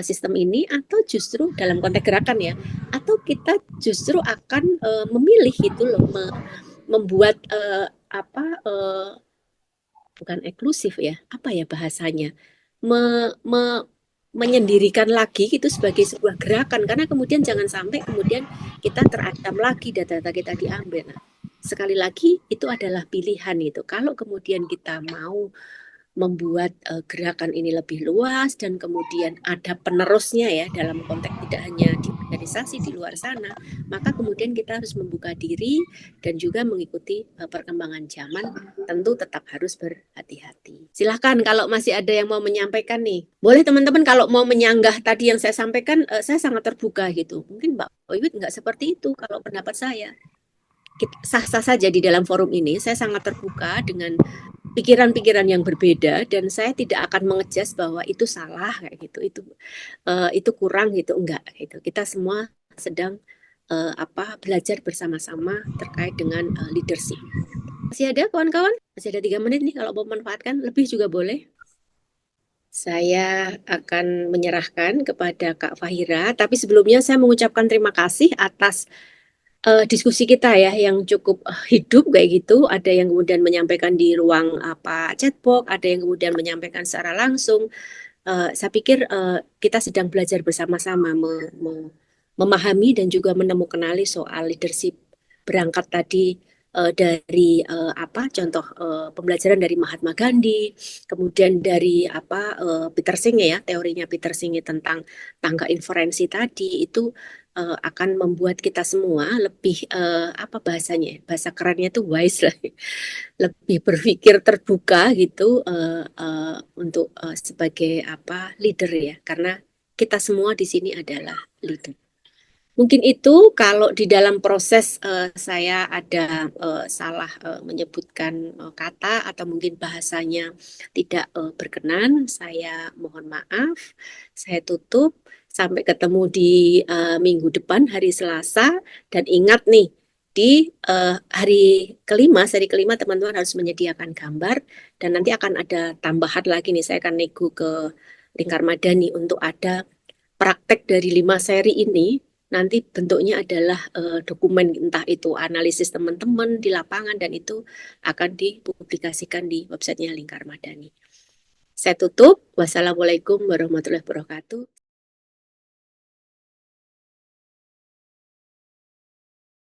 [SPEAKER 2] sistem ini, atau justru dalam konteks gerakan ya, atau kita justru akan memilih gitu loh, membuat bukan eksklusif ya, apa ya bahasanya, menyendirikan lagi gitu sebagai sebuah gerakan, karena kemudian jangan sampai kemudian kita terancam lagi data-data kita diambil. Nah, sekali lagi itu adalah pilihan itu. Kalau kemudian kita mau membuat gerakan ini lebih luas dan kemudian ada penerusnya ya dalam konteks tidak hanya di organisasi di luar sana, maka kemudian kita harus membuka diri dan juga mengikuti perkembangan zaman, tentu tetap harus berhati-hati. Silahkan kalau masih ada yang mau menyampaikan nih, boleh teman-teman kalau mau menyanggah tadi yang saya sampaikan, saya sangat terbuka gitu. Mungkin Mbak Wiwit nggak seperti itu kalau pendapat saya. Sah-sah saja di dalam forum ini, saya sangat terbuka dengan pikiran-pikiran yang berbeda dan saya tidak akan mengejas bahwa itu salah kayak gitu, itu kurang gitu, enggak gitu. Kita semua sedang belajar bersama-sama terkait dengan leadership. Masih ada kawan-kawan? Masih ada 3 menit nih kalau mau memanfaatkan, lebih juga boleh. Saya akan menyerahkan kepada Kak Fahira, tapi sebelumnya saya mengucapkan terima kasih atas diskusi kita ya yang cukup hidup kayak gitu. Ada yang kemudian menyampaikan di ruang chatbox, ada yang kemudian menyampaikan secara langsung. Saya pikir kita sedang belajar bersama-sama memahami dan juga menemukan soal leadership, berangkat tadi dari contoh pembelajaran dari Mahatma Gandhi, kemudian dari Peter Singer ya, teorinya Peter Singer tentang tangga inferensi tadi itu akan membuat kita semua lebih bahasanya, bahasa kerennya itu wise lah, lebih berpikir terbuka gitu untuk sebagai leader ya, karena kita semua di sini adalah leader. Mungkin itu kalau di dalam proses saya ada salah menyebutkan kata atau mungkin bahasanya tidak berkenan, saya mohon maaf. Saya tutup. Sampai ketemu di minggu depan hari Selasa. Dan ingat nih, di seri kelima teman-teman harus menyediakan gambar. Dan nanti akan ada tambahan lagi nih, saya akan nego ke Lingkar Madani untuk ada praktek dari 5 seri ini. Nanti bentuknya adalah dokumen, entah itu analisis teman-teman di lapangan, dan itu akan dipublikasikan di websitenya Lingkar Madani. Saya tutup. Wassalamualaikum warahmatullahi wabarakatuh.